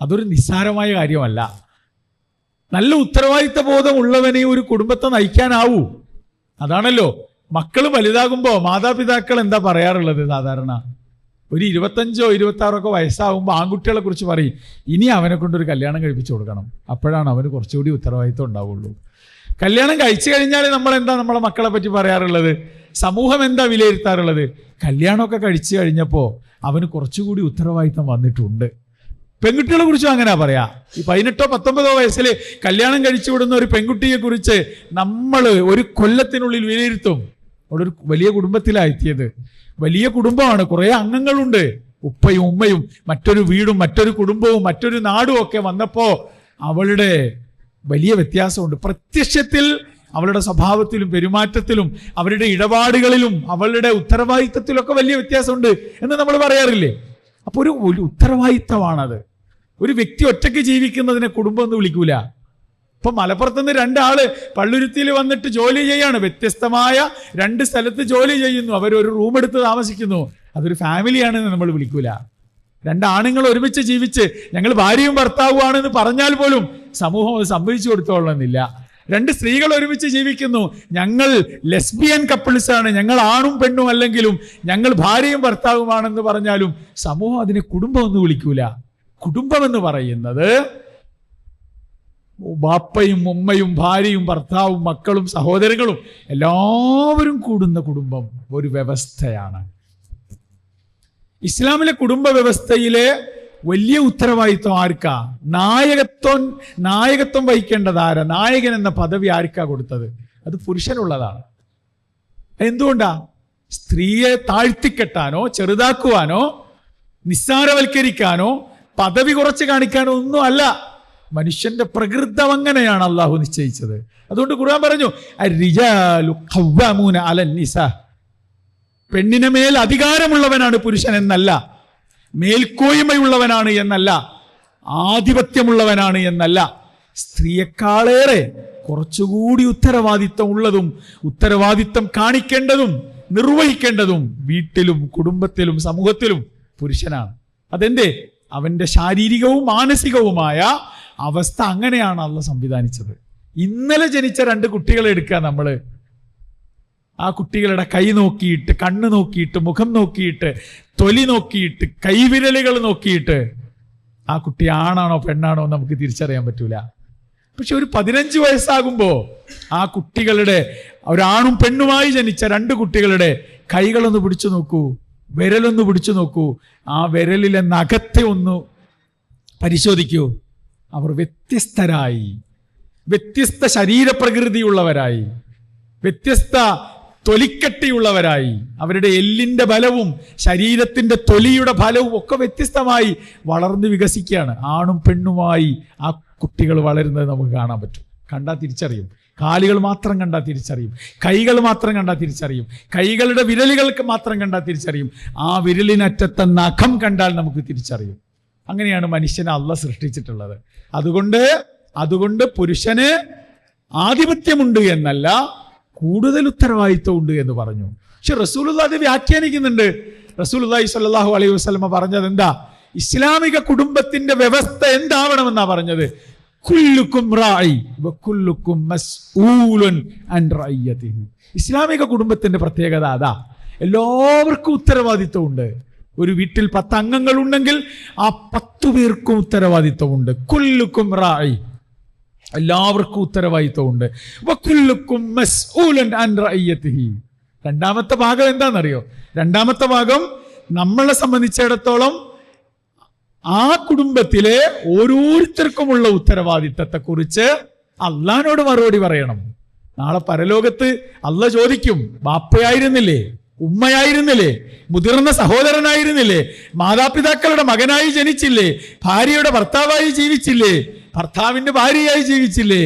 അതൊരു നിസ്സാരമായ കാര്യമല്ല. നല്ല ഉത്തരവാദിത്ത ബോധം ഉള്ളവനെ ഒരു കുടുംബത്തെ നയിക്കാനാവൂ. അതാണല്ലോ മക്കൾ വലുതാകുമ്പോൾ മാതാപിതാക്കൾ എന്താ പറയാറുള്ളത്? സാധാരണ ഒരു 25 or 26 വയസ്സാകുമ്പോൾ ആൺകുട്ടികളെ കുറിച്ച് പറയും, ഇനി അവനെ കൊണ്ടൊരു കല്യാണം കഴിപ്പിച്ചു കൊടുക്കണം, അപ്പോഴാണ് അവന് കുറച്ചുകൂടി ഉത്തരവാദിത്വം ഉണ്ടാവുള്ളൂ. കല്യാണം കഴിച്ചു കഴിഞ്ഞാൽ നമ്മൾ എന്താ നമ്മളെ മക്കളെ പറ്റി പറയാറുള്ളത്? സമൂഹം എന്താ വിലയിരുത്താറുള്ളത്? കല്യാണമൊക്കെ കഴിച്ചു കഴിഞ്ഞപ്പോൾ അവന് കുറച്ചുകൂടി ഉത്തരവാദിത്വം വന്നിട്ടുണ്ട്. പെൺകുട്ടികളെ കുറിച്ചും അങ്ങനെ പറയാ. ഈ 18 or 19 വയസ്സിൽ കല്യാണം കഴിച്ചു വിടുന്ന ഒരു പെൺകുട്ടിയെ കുറിച്ച് നമ്മൾ ഒരു കൊല്ലത്തിനുള്ളിൽ വിലയിരുത്തും. അവിടെ ഒരു വലിയ കുടുംബത്തിലായെത്തിയത്. വലിയ കുടുംബമാണ്, കുറെ അംഗങ്ങളുണ്ട്, ഉപ്പയും ഉമ്മയും മറ്റൊരു വീടും മറ്റൊരു കുടുംബവും മറ്റൊരു നാടും ഒക്കെ വന്നപ്പോ അവളുടെ വലിയ വ്യത്യാസമുണ്ട്. പ്രത്യക്ഷത്തിൽ അവളുടെ സ്വഭാവത്തിലും പെരുമാറ്റത്തിലും അവരുടെ ഇടപാടുകളിലും അവളുടെ ഉത്തരവാദിത്തത്തിലൊക്കെ വലിയ വ്യത്യാസമുണ്ട് എന്ന് നമ്മൾ പറയാറില്ലേ? അപ്പൊ ഒരു ഉത്തരവാദിത്തമാണത്. ഒരു വ്യക്തി ഒറ്റയ്ക്ക് ജീവിക്കുന്നതിനെ കുടുംബം എന്ന് വിളിക്കൂല. ഇപ്പൊ മലപ്പുറത്തുനിന്ന് 2 ആള് പള്ളുരുത്തിയിൽ വന്നിട്ട് ജോലി ചെയ്യാണ്, വ്യത്യസ്തമായ 2 സ്ഥലത്ത് ജോലി ചെയ്യുന്നു, അവരൊരു റൂം എടുത്ത് താമസിക്കുന്നു, അതൊരു ഫാമിലിയാണെന്ന് നമ്മൾ വിളിക്കൂല. 2 ആണുങ്ങൾ ഒരുമിച്ച് ജീവിച്ച് ഞങ്ങൾ ഭാര്യയും ഭർത്താവുമാണെന്ന് പറഞ്ഞാൽ പോലും സമൂഹം അത് സംഭവിച്ചു കൊടുത്തോളന്നില്ല. 2 സ്ത്രീകൾ ഒരുമിച്ച് ജീവിക്കുന്നു, ഞങ്ങൾ ലെസ്ബിയൻ കപ്പിൾസ് ആണ്, ഞങ്ങൾ ആണും പെണ്ണും അല്ലെങ്കിലും ഞങ്ങൾ ഭാര്യയും ഭർത്താവുമാണെന്ന് പറഞ്ഞാലും സമൂഹം അതിനെ കുടുംബം എന്ന് വിളിക്കൂല. കുടുംബം എന്ന് പറയുന്നത് ബാപ്പയും ഉമ്മയും ഭാര്യയും ഭർത്താവും മക്കളും സഹോദരങ്ങളും എല്ലാവരും കൂടുന്ന കുടുംബം ഒരു വ്യവസ്ഥയാണ്. ഇസ്ലാമിലെ കുടുംബ വ്യവസ്ഥയിലെ വലിയ ഉത്തരവാദിത്വം ആർക്കാ? നായകത്വം വഹിക്കേണ്ടത് ആരാ? നായകൻ എന്ന പദവി ആർക്കാ കൊടുത്തത്? അത് പുരുഷനുള്ളതാണ്. എന്തുകൊണ്ടാ? സ്ത്രീയെ താഴ്ത്തിക്കെട്ടാനോ ചെറുതാക്കുവാനോ നിസ്സാരവൽക്കരിക്കാനോ പദവി കുറച്ച് കാണിക്കാനോ ഒന്നും അല്ല. മനുഷ്യന്റെ പ്രകൃതം അങ്ങനെയാണ് അള്ളാഹു നിശ്ചയിച്ചത്. അതുകൊണ്ട് ഖുർആൻ പറഞ്ഞു, അർരിജാലു ഖവ്വാമൂന അലൻ നിസാ, പെണ്ണിന് മേൽ അധികാരമുള്ളവനാണ് പുരുഷൻ എന്നല്ല, മേൽക്കോയ്മയുള്ളവനാണ് എന്നല്ല. ആധിപത്യമുള്ളവനാണ് എന്നല്ല, സ്ത്രീയെക്കാളേറെ കുറച്ചുകൂടി ഉത്തരവാദിത്വം ഉള്ളതും ഉത്തരവാദിത്വം കാണിക്കേണ്ടതും നിർവഹിക്കേണ്ടതും വീട്ടിലും കുടുംബത്തിലും സമൂഹത്തിലും പുരുഷനാണ്. അതെന്തേ? അവന്റെ ശാരീരികവും മാനസികവുമായ അവസ്ഥ അങ്ങനെയാണ് അള്ളാഹ് സംവിധാനിച്ചത്. ഇന്നലെ ജനിച്ച 2 കുട്ടികളെ എടുക്കുക നമ്മള്. ആ കുട്ടികളുടെ കൈ നോക്കിയിട്ട്, കണ്ണ് നോക്കിയിട്ട്, മുഖം നോക്കിയിട്ട്, തൊലി നോക്കിയിട്ട്, കൈവിരലുകൾ നോക്കിയിട്ട് ആ കുട്ടി ആണാണോ പെണ്ണാണോ നമുക്ക് തിരിച്ചറിയാൻ പറ്റൂല. പക്ഷെ ഒരു 15 വയസ്സാകുമ്പോ ആ കുട്ടികളുടെ, ഒരാണും പെണ്ണുമായി ജനിച്ച 2 കുട്ടികളുടെ കൈകളൊന്ന് പിടിച്ചു നോക്കൂ, വിരലൊന്ന് പിടിച്ചു നോക്കൂ, ആ വിരലിലെ നഖത്തെ ഒന്ന് പരിശോധിക്കൂ. അവർ വ്യത്യസ്തരായി, വ്യത്യസ്ത ശരീരപ്രകൃതിയുള്ളവരായി, വ്യത്യസ്ത തൊലിക്കട്ടിയുള്ളവരായി, അവരുടെ എല്ലിന്റെ ബലവും ശരീരത്തിന്റെ തൊലിയുടെ ഫലവും ഒക്കെ വ്യത്യസ്തമായി വളർന്ന് വികസിക്കുകയാണ്. ആണും പെണ്ണുമായി ആ കുട്ടികൾ വളരുന്നത് നമുക്ക് കാണാൻ പറ്റും. കണ്ടാൽ തിരിച്ചറിയും. കാലുകൾ മാത്രം കണ്ടാൽ തിരിച്ചറിയും, കൈകൾ മാത്രം കണ്ടാൽ തിരിച്ചറിയും, കൈകളുടെ വിരലുകൾക്ക് മാത്രം കണ്ടാൽ തിരിച്ചറിയും, ആ വിരലിനറ്റത്തെ നഖം കണ്ടാൽ നമുക്ക് തിരിച്ചറിയും. അങ്ങനെയാണ് മനുഷ്യനെ അള്ളാഹ് സൃഷ്ടിച്ചിട്ടുള്ളത്. അതുകൊണ്ട് പുരുഷന് ആധിപത്യമുണ്ട് എന്നല്ല, കൂടുതൽ ഉത്തരവാദിത്വം ഉണ്ട് എന്ന് പറഞ്ഞു. പക്ഷെ റസൂലുള്ളാഹി അത് വ്യാഖ്യാനിക്കുന്നുണ്ട്. റസൂലുള്ളാഹി സ്വല്ലല്ലാഹു അലൈഹി വസല്ലമ പറഞ്ഞത് എന്താ? ഇസ്ലാമിക കുടുംബത്തിന്റെ വ്യവസ്ഥ എന്താവണമെന്നാ പറഞ്ഞത്? കുല്ലുക്കും റാഇ വകുല്ലുക്കും മസ്ഊലുൻ അൻ റഅയ്യതിഹി. ഇസ്ലാമിക കുടുംബത്തിന്റെ പ്രത്യേകത അതാ, എല്ലാവർക്കും ഉത്തരവാദിത്വമുണ്ട്. ഒരു വീട്ടിൽ 10 അംഗങ്ങൾ ഉണ്ടെങ്കിൽ ആ 10 പേർക്കും ഉത്തരവാദിത്വമുണ്ട്. കുല്ലുക്കും റാഇ, എല്ലാവർക്കും ഉത്തരവാദിത്വമുണ്ട്. വകുല്ലുക്കും മസ്ഊലുൻ അൻ റഅയ്യതിഹി. രണ്ടാമത്തെ ഭാഗം എന്താണെന്നറിയോ? രണ്ടാമത്തെ ഭാഗം നമ്മളെ സംബന്ധിച്ചിടത്തോളം ആ കുടുംബത്തിലെ ഓരോരുത്തർക്കുമുള്ള ഉത്തരവാദിത്തത്തെ കുറിച്ച് അള്ളാഹിനോട് മറുപടി പറയണം. നാളെ പരലോകത്ത് അള്ളാഹ് ചോദിക്കും, ബാപ്പയായിരുന്നില്ലേ, ഉമ്മയായിരുന്നില്ലേ, മുതിർന്ന സഹോദരനായിരുന്നില്ലേ, മാതാപിതാക്കളുടെ മകനായി ജനിച്ചില്ലേ, ഭാര്യയുടെ ഭർത്താവായി ജീവിച്ചില്ലേ, ഭർത്താവിന്റെ ഭാര്യയായി ജീവിച്ചില്ലേ?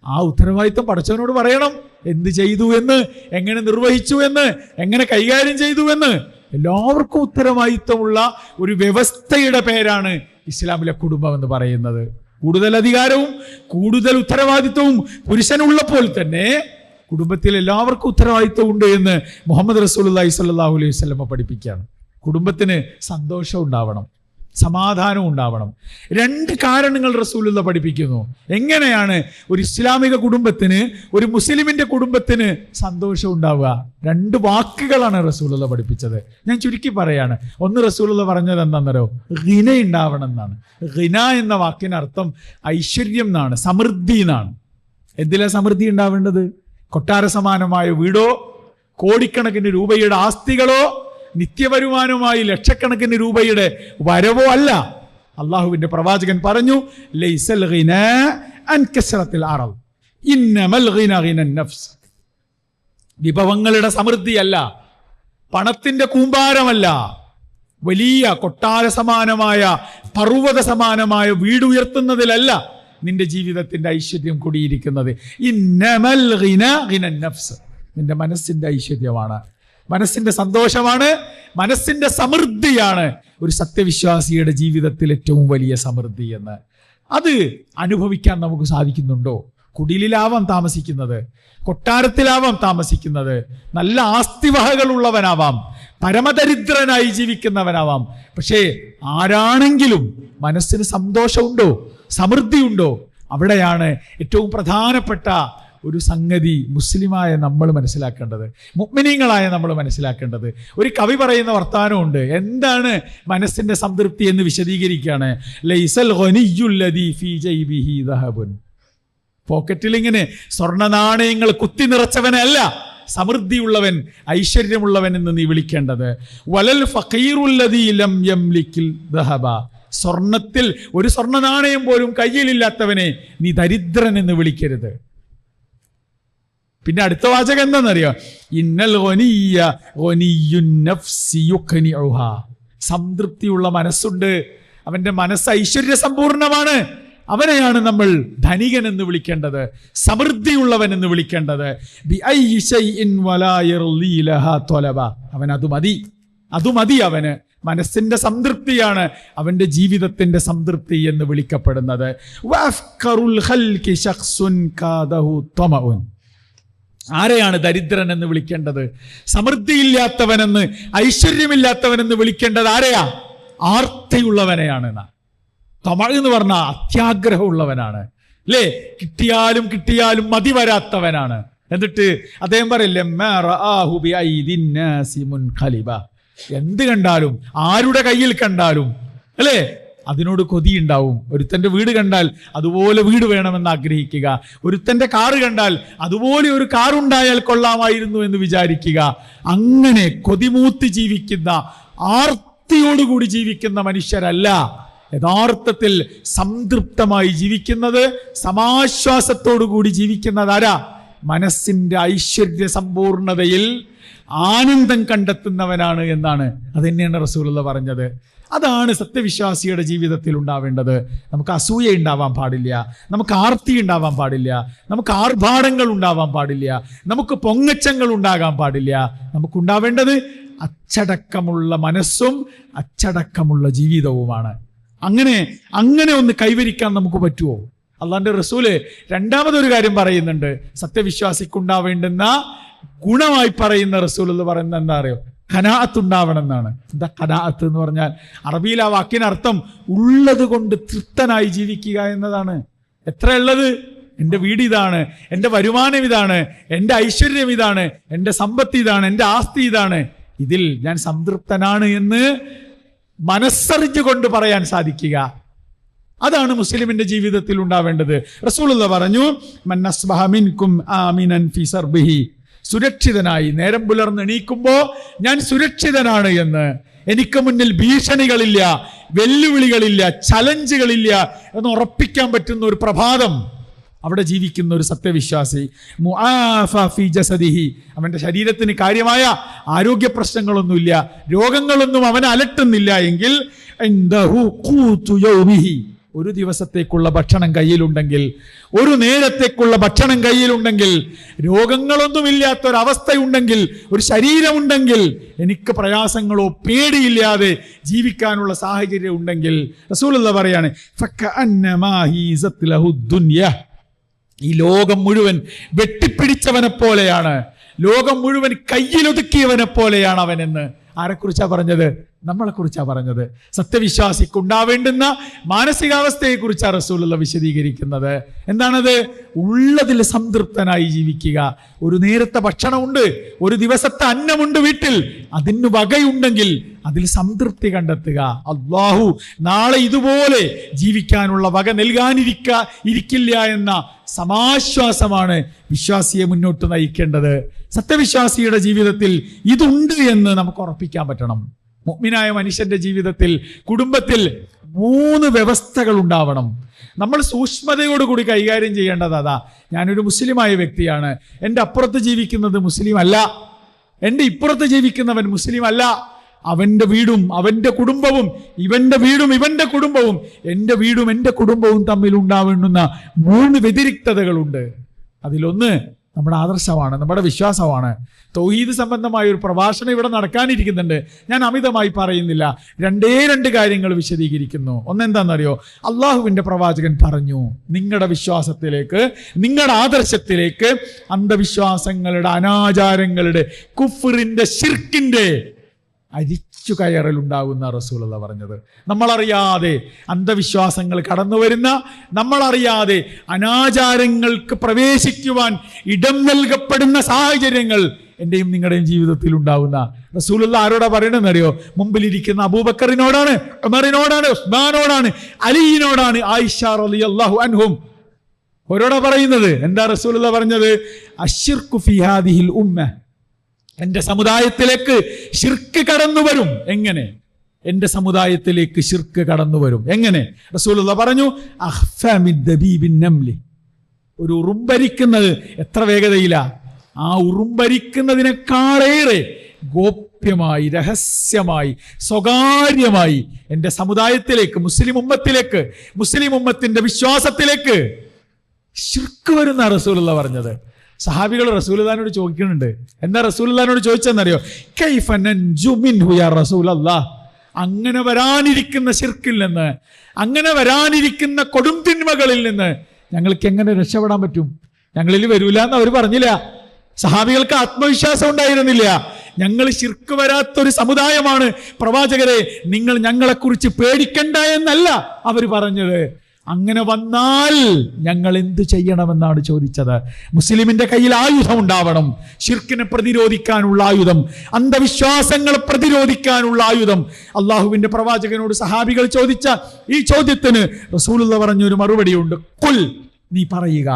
ആ ഉത്തരവാദിത്വം പടച്ചവനോട് പറയണം. എന്ത് ചെയ്തു എന്ന്, എങ്ങനെ നിർവഹിച്ചു എന്ന്, എങ്ങനെ കൈകാര്യം ചെയ്തു എന്ന്. എല്ലാവർക്കും ഉത്തരവാദിത്വമുള്ള ഒരു വ്യവസ്ഥയുടെ പേരാണ് ഇസ്ലാമിലെ കുടുംബം എന്ന് പറയുന്നത്. കൂടുതൽ അധികാരവും കൂടുതൽ ഉത്തരവാദിത്വവും പുരുഷനുള്ളപ്പോൾ തന്നെ കുടുംബത്തിൽ എല്ലാവർക്കും ഉത്തരവാദിത്വം ഉണ്ട് എന്ന് മുഹമ്മദ് റസൂലുള്ളാഹി സ്വല്ലല്ലാഹു അലൈഹി വസല്ലം പഠിപ്പിക്കുകയാണ്. കുടുംബത്തിന് സന്തോഷം ഉണ്ടാവണം, സമാധാനം ഉണ്ടാവണം. 2 കാരണങ്ങൾ റസൂലുള്ള പഠിപ്പിക്കുന്നു. എങ്ങനെയാണ് ഒരു ഇസ്ലാമിക കുടുംബത്തിന്, ഒരു മുസ്ലിമിന്റെ കുടുംബത്തിന് സന്തോഷം ഉണ്ടാവുക? 2 വാക്കുകളാണ് റസൂലുള്ള പഠിപ്പിച്ചത്. ഞാൻ ചുരുക്കി പറയാണ്. ഒന്ന് റസൂലുള്ള പറഞ്ഞത് എന്താണെന്നോ? ഗിന ഉണ്ടാവണം എന്നാണ്. ഗിന എന്ന വാക്കിന് അർത്ഥം ഐശ്വര്യം എന്നാണ്, സമൃദ്ധി എന്നാണ്. എന്തിലാ സമൃദ്ധി ഉണ്ടാവേണ്ടത്? കൊട്ടാര സമാനമായ വീടോ, കോടിക്കണക്കിന് രൂപയുടെ ആസ്തികളോ, നിത്യവരുമാനമായി ലക്ഷക്കണക്കിന് രൂപയുടെ വരവോ അല്ല. അള്ളാഹുവിന്റെ പ്രവാചകൻ പറഞ്ഞു, ലൈസൽ ഗിനാ അൻ കസ്റത്തിൽ അറൾ ഇന്നമൽ ഗിനാ ഗിനൻ നഫ്സ്. വിഭവങ്ങളുടെ സമൃദ്ധിയല്ല, പണത്തിന്റെ കൂമ്പാരമല്ല, വലിയ കൊട്ടാര സമാനമായ, പർവ്വത സമാനമായ വീട് ഉയർത്തുന്നതിലല്ല നിന്റെ ജീവിതത്തിന്റെ ഐശ്വര്യം കൂടിയിരിക്കുന്നത്. ഇന്നമൽ ഗിനാ ഗിനൻ നഫ്സ്. നിന്റെ മനസ്സിന്റെ ഐശ്വര്യമാണ്, മനസ്സിന്റെ സന്തോഷമാണ്, മനസ്സിന്റെ സമൃദ്ധിയാണ് ഒരു സത്യവിശ്വാസിയുടെ ജീവിതത്തിൽ ഏറ്റവും വലിയ സമൃദ്ധി എന്ന്. അത് അനുഭവിക്കാൻ നമുക്ക് സാധിക്കുന്നുണ്ടോ? കുടിലിലാവാം താമസിക്കുന്നത്, കൊട്ടാരത്തിലാവാം താമസിക്കുന്നത്, നല്ല ആസ്തിവഹകൾ ഉള്ളവനാവാം, പരമദരിദ്രനായി ജീവിക്കുന്നവനാവാം. പക്ഷേ ആരാണെങ്കിലും മനസ്സിന് സന്തോഷമുണ്ടോ, സമൃദ്ധിയുണ്ടോ? അവിടെയാണ് ഏറ്റവും പ്രധാനപ്പെട്ട ഒരു സംഗതി മുസ്ലിമായ നമ്മൾ മനസ്സിലാക്കേണ്ടത്, മുഅ്മിനീങ്ങളായ നമ്മൾ മനസ്സിലാക്കേണ്ടത്. ഒരു കവി പറയുന്ന വർത്താനമുണ്ട്. എന്താണ് മനസ്സിന്റെ സംതൃപ്തി എന്ന് വിശദീകരിക്കുകയാണ്. ലൈസൽ ഗനിയ്യുല്ലദീ ഫീ ജൈബിഹി ദഹബുൻ. പോക്കറ്റിൽ ഇങ്ങനെ സ്വർണ്ണ നാണയങ്ങൾ കുത്തി നിറച്ചവനല്ല സമൃദ്ധിയുള്ളവൻ, ഐശ്വര്യമുള്ളവൻ എന്ന് നീ വിളിക്കേണ്ടത്. വലൽ ഫഖീറുല്ലദീ ലം യംലിക്കിൽ ദഹബ. സ്വർണത്തിൽ ഒരു സ്വർണ്ണ നാണയം പോലും കയ്യിലില്ലാത്തവനെ നീ ദരിദ്രൻ എന്ന് വിളിക്കരുത്. പിന്നെ അടുത്ത വാചകം എന്താണെന്നറിയോ? ഇന്നൽ ഗനിയ്യ ഗനിയ്യുൻ നഫ്സി യുഖ്നിഉഹാ. സംതൃപ്തിയുള്ള മനസ്സുണ്ട്, അവന്റെ മനസ്സ് ഐശ്വര്യ സമ്പൂർണമാണ്. അവനെയാണ് നമ്മൾ ധനികൻ എന്ന് വിളിക്കേണ്ടത്, സമൃദ്ധിയുള്ളവൻ എന്ന് വിളിക്കേണ്ടത്. ബിഅയ്യി ശൈഇൻ വലാ യർളീ ലഹാ ത്വലബ. അവൻ അത് മതി അവന്. മനസ്സിന്റെ സംതൃപ്തിയാണ് അവന്റെ ജീവിതത്തിന്റെ സംതൃപ്തി എന്ന് വിളിക്കപ്പെടുന്നത്. ആരെയാണ് ദരിദ്രൻ എന്ന് വിളിക്കേണ്ടത്? സമൃദ്ധിയില്ലാത്തവനെന്ന്, ഐശ്വര്യമില്ലാത്തവനെന്ന് വിളിക്കേണ്ടത് ആരെയാ? ആർത്തിയുള്ളവനെയാണ്. തമഴ് എന്ന് പറഞ്ഞാൽ അത്യാഗ്രഹമുള്ളവനാണ്, അല്ലേ? കിട്ടിയാലും കിട്ടിയാലും മതി വരാത്തവനാണ്. എന്നിട്ട് അദ്ദേഹം പറയില്ലേ, എന്ത് കണ്ടാലും, ആരുടെ കയ്യിൽ കണ്ടാലും, അല്ലേ, അതിനോട് കൊതിയുണ്ടാവും. ഒരുത്തന്റെ വീട് കണ്ടാൽ അതുപോലെ വീട് വേണമെന്ന് ആഗ്രഹിക്കുക. ഒരുത്തന്റെ കാറ് കണ്ടാൽ അതുപോലെ ഒരു കാറുണ്ടായാൽ കൊള്ളാമായിരുന്നു എന്ന് വിചാരിക്കുക. അങ്ങനെ കൊതിമൂത്ത് ജീവിക്കുന്ന, ആർത്തിയോടുകൂടി ജീവിക്കുന്ന മനുഷ്യരല്ല യഥാർത്ഥത്തിൽ സംതൃപ്തമായി ജീവിക്കുന്നത്. സമാശ്വാസത്തോടുകൂടി ജീവിക്കുന്നത് ആരാ? മനസ്സിന്റെ ഐശ്വര്യ സമ്പൂർണതയിൽ ആനന്ദം കണ്ടെത്തുന്നവനാണ് എന്നാണ്. അത് തന്നെയാണ് റസൂലുള്ള പറഞ്ഞത്. അതാണ് സത്യവിശ്വാസിയുടെ ജീവിതത്തിൽ ഉണ്ടാവേണ്ടത്. നമുക്ക് അസൂയ ഉണ്ടാവാൻ പാടില്ല, നമുക്ക് ആർത്തി ഉണ്ടാവാൻ പാടില്ല, നമുക്ക് ആർഭാടങ്ങൾ ഉണ്ടാവാൻ പാടില്ല, നമുക്ക് പൊങ്ങച്ചങ്ങൾ ഉണ്ടാകാൻ പാടില്ല. നമുക്കുണ്ടാവേണ്ടത് അച്ചടക്കമുള്ള മനസ്സും അച്ചടക്കമുള്ള ജീവിതവുമാണ്. അങ്ങനെ ഒന്ന് കൈവരിക്കാൻ നമുക്ക് പറ്റുമോ? അള്ളാന്റെ റസൂല് രണ്ടാമതൊരു കാര്യം പറയുന്നുണ്ട്. സത്യവിശ്വാസിക്കുണ്ടാവേണ്ടുന്ന ഗുണമായി പറയുന്ന റസൂൽ എന്ന് പറയുന്നത് എന്താ അറിയോ? ഖനാഅത്ത് ഉണ്ടാവണം എന്നാണ്. എന്താ ഖനാഅത്ത് എന്ന് പറഞ്ഞാൽ? അറബിയിൽ ആ വാക്കിനർത്ഥം ഉള്ളത് കൊണ്ട് തൃപ്തനായി ജീവിക്കുക എന്നതാണ്. എത്ര ഉള്ളത്? എൻ്റെ വീട് ഇതാണ്, എൻ്റെ വരുമാനം ഇതാണ്, എൻ്റെ ഐശ്വര്യം ഇതാണ്, എൻ്റെ സമ്പത്ത് ഇതാണ്, എൻ്റെ ആസ്തി ഇതാണ്, ഇതിൽ ഞാൻ സംതൃപ്തനാണ് എന്ന് മനസ്സറിഞ്ഞുകൊണ്ട് പറയാൻ സാധിക്കുക. അതാണ് മുസ്ലിമിന്റെ ജീവിതത്തിൽ ഉണ്ടാവേണ്ടത്. റസൂലുള്ള പറഞ്ഞു, മൻ അസ്ബഹ മിൻകും ആമിനൻ ഫി സർബിഹി, സുരക്ഷിതനായി നേരം പുലർന്ന് എണീക്കുമ്പോ ഞാൻ സുരക്ഷിതനാണ് എന്ന്, എനിക്ക് മുന്നിൽ ഭീഷണികളില്ല, വെല്ലുവിളികളില്ല, ചലഞ്ചുകളില്ല എന്ന് ഉറപ്പിക്കാൻ പറ്റുന്ന ഒരു പ്രഭാതം അവിടെ ജീവിക്കുന്ന ഒരു സത്യവിശ്വാസി. മുആഫ ഫി ജസദിഹി, അവന്റെ ശരീരത്തിന് കാര്യമായ ആരോഗ്യ പ്രശ്നങ്ങളൊന്നുമില്ല, രോഗങ്ങളൊന്നും അവനെ അലട്ടുന്നില്ല എങ്കിൽ ഇൻദഹു ഖൂതു യൗമിഹി, ഒരു ദിവസത്തേക്കുള്ള ഭക്ഷണം കയ്യിലുണ്ടെങ്കിൽ, ഒരു നേരത്തേക്കുള്ള ഭക്ഷണം കയ്യിലുണ്ടെങ്കിൽ, രോഗങ്ങളൊന്നുമില്ലാത്തൊരവസ്ഥയുണ്ടെങ്കിൽ, ഒരു ശരീരമുണ്ടെങ്കിൽ, എനിക്ക് പ്രയാസങ്ങളോ പേടിയില്ലാതെ ജീവിക്കാനുള്ള സാഹചര്യം ഉണ്ടെങ്കിൽ, റസൂലുള്ളാഹി പറയാണ് ഫകഅന്നമാ ഹീസത് ലഹു ദുനിയ, ഈ ലോകം മുഴുവൻ വെട്ടിപ്പിടിച്ചവനെ പോലെയാണ്, ലോകം മുഴുവൻ കയ്യിലൊതുക്കിയവനെ പോലെയാണ് അവനെന്ന്. ആരെക്കുറിച്ചാ പറഞ്ഞത്? നമ്മളെക്കുറിച്ചാ പറഞ്ഞത്. സത്യവിശ്വാസിക്കുണ്ടാവേണ്ടുന്ന മാനസികാവസ്ഥയെ കുറിച്ചാണ് റസൂലുള്ളാഹി വിശദീകരിക്കുന്നത്. എന്താണത്? ഉള്ളതിൽ സംതൃപ്തനായി ജീവിക്കുക. ഒരു നേരത്തെ ഭക്ഷണമുണ്ട്, ഒരു ദിവസത്തെ അന്നമുണ്ട് വീട്ടിൽ, അതിന് വകയുണ്ടെങ്കിൽ അതിൽ സംതൃപ്തി കണ്ടെത്തുക. അല്ലാഹു നാളെ ഇതുപോലെ ജീവിക്കാനുള്ള വക നൽകാനിരിക്കില്ല എന്ന സമാശ്വാസമാണ് വിശ്വാസിയെ മുന്നോട്ട് നയിക്കേണ്ടത്. സത്യവിശ്വാസിയുടെ ജീവിതത്തിൽ ഇതുണ്ട് എന്ന് നമുക്ക് ഉറപ്പിക്കാൻ പറ്റണം. മുഅ്മിനായ മനുഷ്യന്റെ ജീവിതത്തിൽ, കുടുംബത്തിൽ 3 വ്യവസ്ഥകൾ ഉണ്ടാവണം. നമ്മൾ സൂക്ഷ്മതയോടുകൂടി കൈകാര്യം ചെയ്യേണ്ടത് അതാ. ഞാനൊരു മുസ്ലിമായ വ്യക്തിയാണ്, എൻ്റെ അപ്പുറത്ത് ജീവിക്കുന്നത് മുസ്ലിം അല്ല, എൻ്റെ ഇപ്പുറത്ത് ജീവിക്കുന്നവൻ മുസ്ലിം അല്ല. അവന്റെ വീടും അവന്റെ കുടുംബവും, ഇവന്റെ വീടും ഇവന്റെ കുടുംബവും, എൻ്റെ വീടും എൻ്റെ കുടുംബവും തമ്മിൽ ഉണ്ടാവേണ്ടുന്ന 3 വ്യതിരിക്തതകളുണ്ട്. അതിലൊന്ന് നമ്മുടെ ആദർശമാണ്, നമ്മുടെ വിശ്വാസമാണ്. തൗഹീദ് സംബന്ധമായ ഒരു പ്രഭാഷണം ഇവിടെ നടക്കാനിരിക്കുന്നുണ്ട്. ഞാൻ അമിതമായി പറയുന്നില്ല, 2 കാര്യങ്ങൾ വിശദീകരിക്കുന്നു. ഒന്നെന്താണെന്നറിയോ? അള്ളാഹുവിന്റെ പ്രവാചകൻ പറഞ്ഞു, നിങ്ങളുടെ വിശ്വാസത്തിലേക്ക്, നിങ്ങളുടെ ആദർശത്തിലേക്ക് അന്ധവിശ്വാസങ്ങളുടെ, അനാചാരങ്ങളുടെ, കുഫ്റിന്റെ, ശിർക്കിന്റെ അരിച്ചു കയറലുണ്ടാകുന്ന റസൂലുള്ളാഹി പറഞ്ഞത്. നമ്മളറിയാതെ അന്ധവിശ്വാസങ്ങൾ കടന്നു വരുന്ന, നമ്മളറിയാതെ അനാചാരങ്ങൾക്ക് പ്രവേശിക്കുവാൻ ഇടം നൽകപ്പെടുന്ന സാഹചര്യങ്ങൾ എന്റെയും നിങ്ങളുടെയും ജീവിതത്തിൽ ഉണ്ടാവുന്ന റസൂലുള്ളാഹി ആരോടാ പറയണമെന്നറിയോ? മുമ്പിലിരിക്കുന്ന അബൂബക്കറിനോടാണ്, ഉമറിനോടാണ്, ഉസ്മാനോടാണ്, അലിയിനോടാണ്, ആയിഷ റളിയല്ലാഹു അൻഹും ഓരോടാ പറയുന്നത്. എന്താ റസൂലുള്ളാഹി പറഞ്ഞത്? അശ്ശിർക്കു ഫീ ഹാദിഹിൽ ഉമ്മ, എന്റെ സമുദായത്തിലേക്ക് ശിർക്ക് കടന്നു വരും. എങ്ങനെ? എന്റെ സമുദായത്തിലേക്ക് ശിർക്ക് കടന്നു വരും. എങ്ങനെ? റസൂലുള്ളാഹി പറഞ്ഞു, അഖ്ഫാ മിൻ ദബീബിൻ നംലി, ഒരു ഉറുമ്പരിക്കുന്നത് എത്ര വേഗതയിലാ? ആ ഉറുമ്പരിക്കുന്നതിനേക്കാളേറെ ഗോപ്യമായി, രഹസ്യമായി, സ്വകാര്യമായി എന്റെ സമുദായത്തിലേക്ക്, മുസ്ലിം ഉമ്മത്തിലേക്ക്, മുസ്ലിം ഉമ്മത്തിന്റെ വിശ്വാസത്തിലേക്ക് ശിർക്ക് വരുന്ന റസൂലുള്ളാഹി പറഞ്ഞത്. സഹാബികൾ റസൂലുള്ളാഹിനോട് ചോദിക്കുന്നുണ്ട്. എന്താ റസൂലുള്ളാഹിനോട് ചോദിച്ചെന്നറിയോ? കൈഫ നൻജു മിൻഹു യാ റസൂലല്ലാഹ്, അങ്ങനെ വരാനിരിക്കുന്ന ശിർക്കിൽ നിന്ന്, അങ്ങനെ വരാനിരിക്കുന്ന കൊടും തിന്മകളിൽ നിന്ന് ഞങ്ങൾക്ക് എങ്ങനെ രക്ഷപ്പെടാൻ പറ്റും? ഞങ്ങളിൽ വരൂല എന്ന് അവർ പറഞ്ഞില്ല. സഹാബികൾക്ക് ആത്മവിശ്വാസം ഉണ്ടായിരുന്നില്ല. ഞങ്ങൾ ശിർക്ക് വരാത്തൊരു സമുദായമാണ്, പ്രവാചകരെ നിങ്ങൾ ഞങ്ങളെക്കുറിച്ച് പേടിക്കണ്ട എന്നല്ല അവർ പറഞ്ഞത്. അങ്ങനെ വന്നാൽ ഞങ്ങൾ എന്ത് ചെയ്യണമെന്നാണ് ചോദിച്ചത്. മുസ്ലിമിന്റെ കയ്യിൽ ആയുധം ഉണ്ടാവണം, ശിർക്കിനെ പ്രതിരോധിക്കാനുള്ള ആയുധം, അന്ധവിശ്വാസങ്ങളെ പ്രതിരോധിക്കാനുള്ള ആയുധം. അള്ളാഹുവിന്റെ പ്രവാചകനോട് സഹാബികൾ ചോദിച്ച ഈ ചോദ്യത്തിന് റസൂലുള്ളാഹി പറഞ്ഞൊരു മറുപടിയുണ്ട്. ഖുൽ, നീ പറയുക,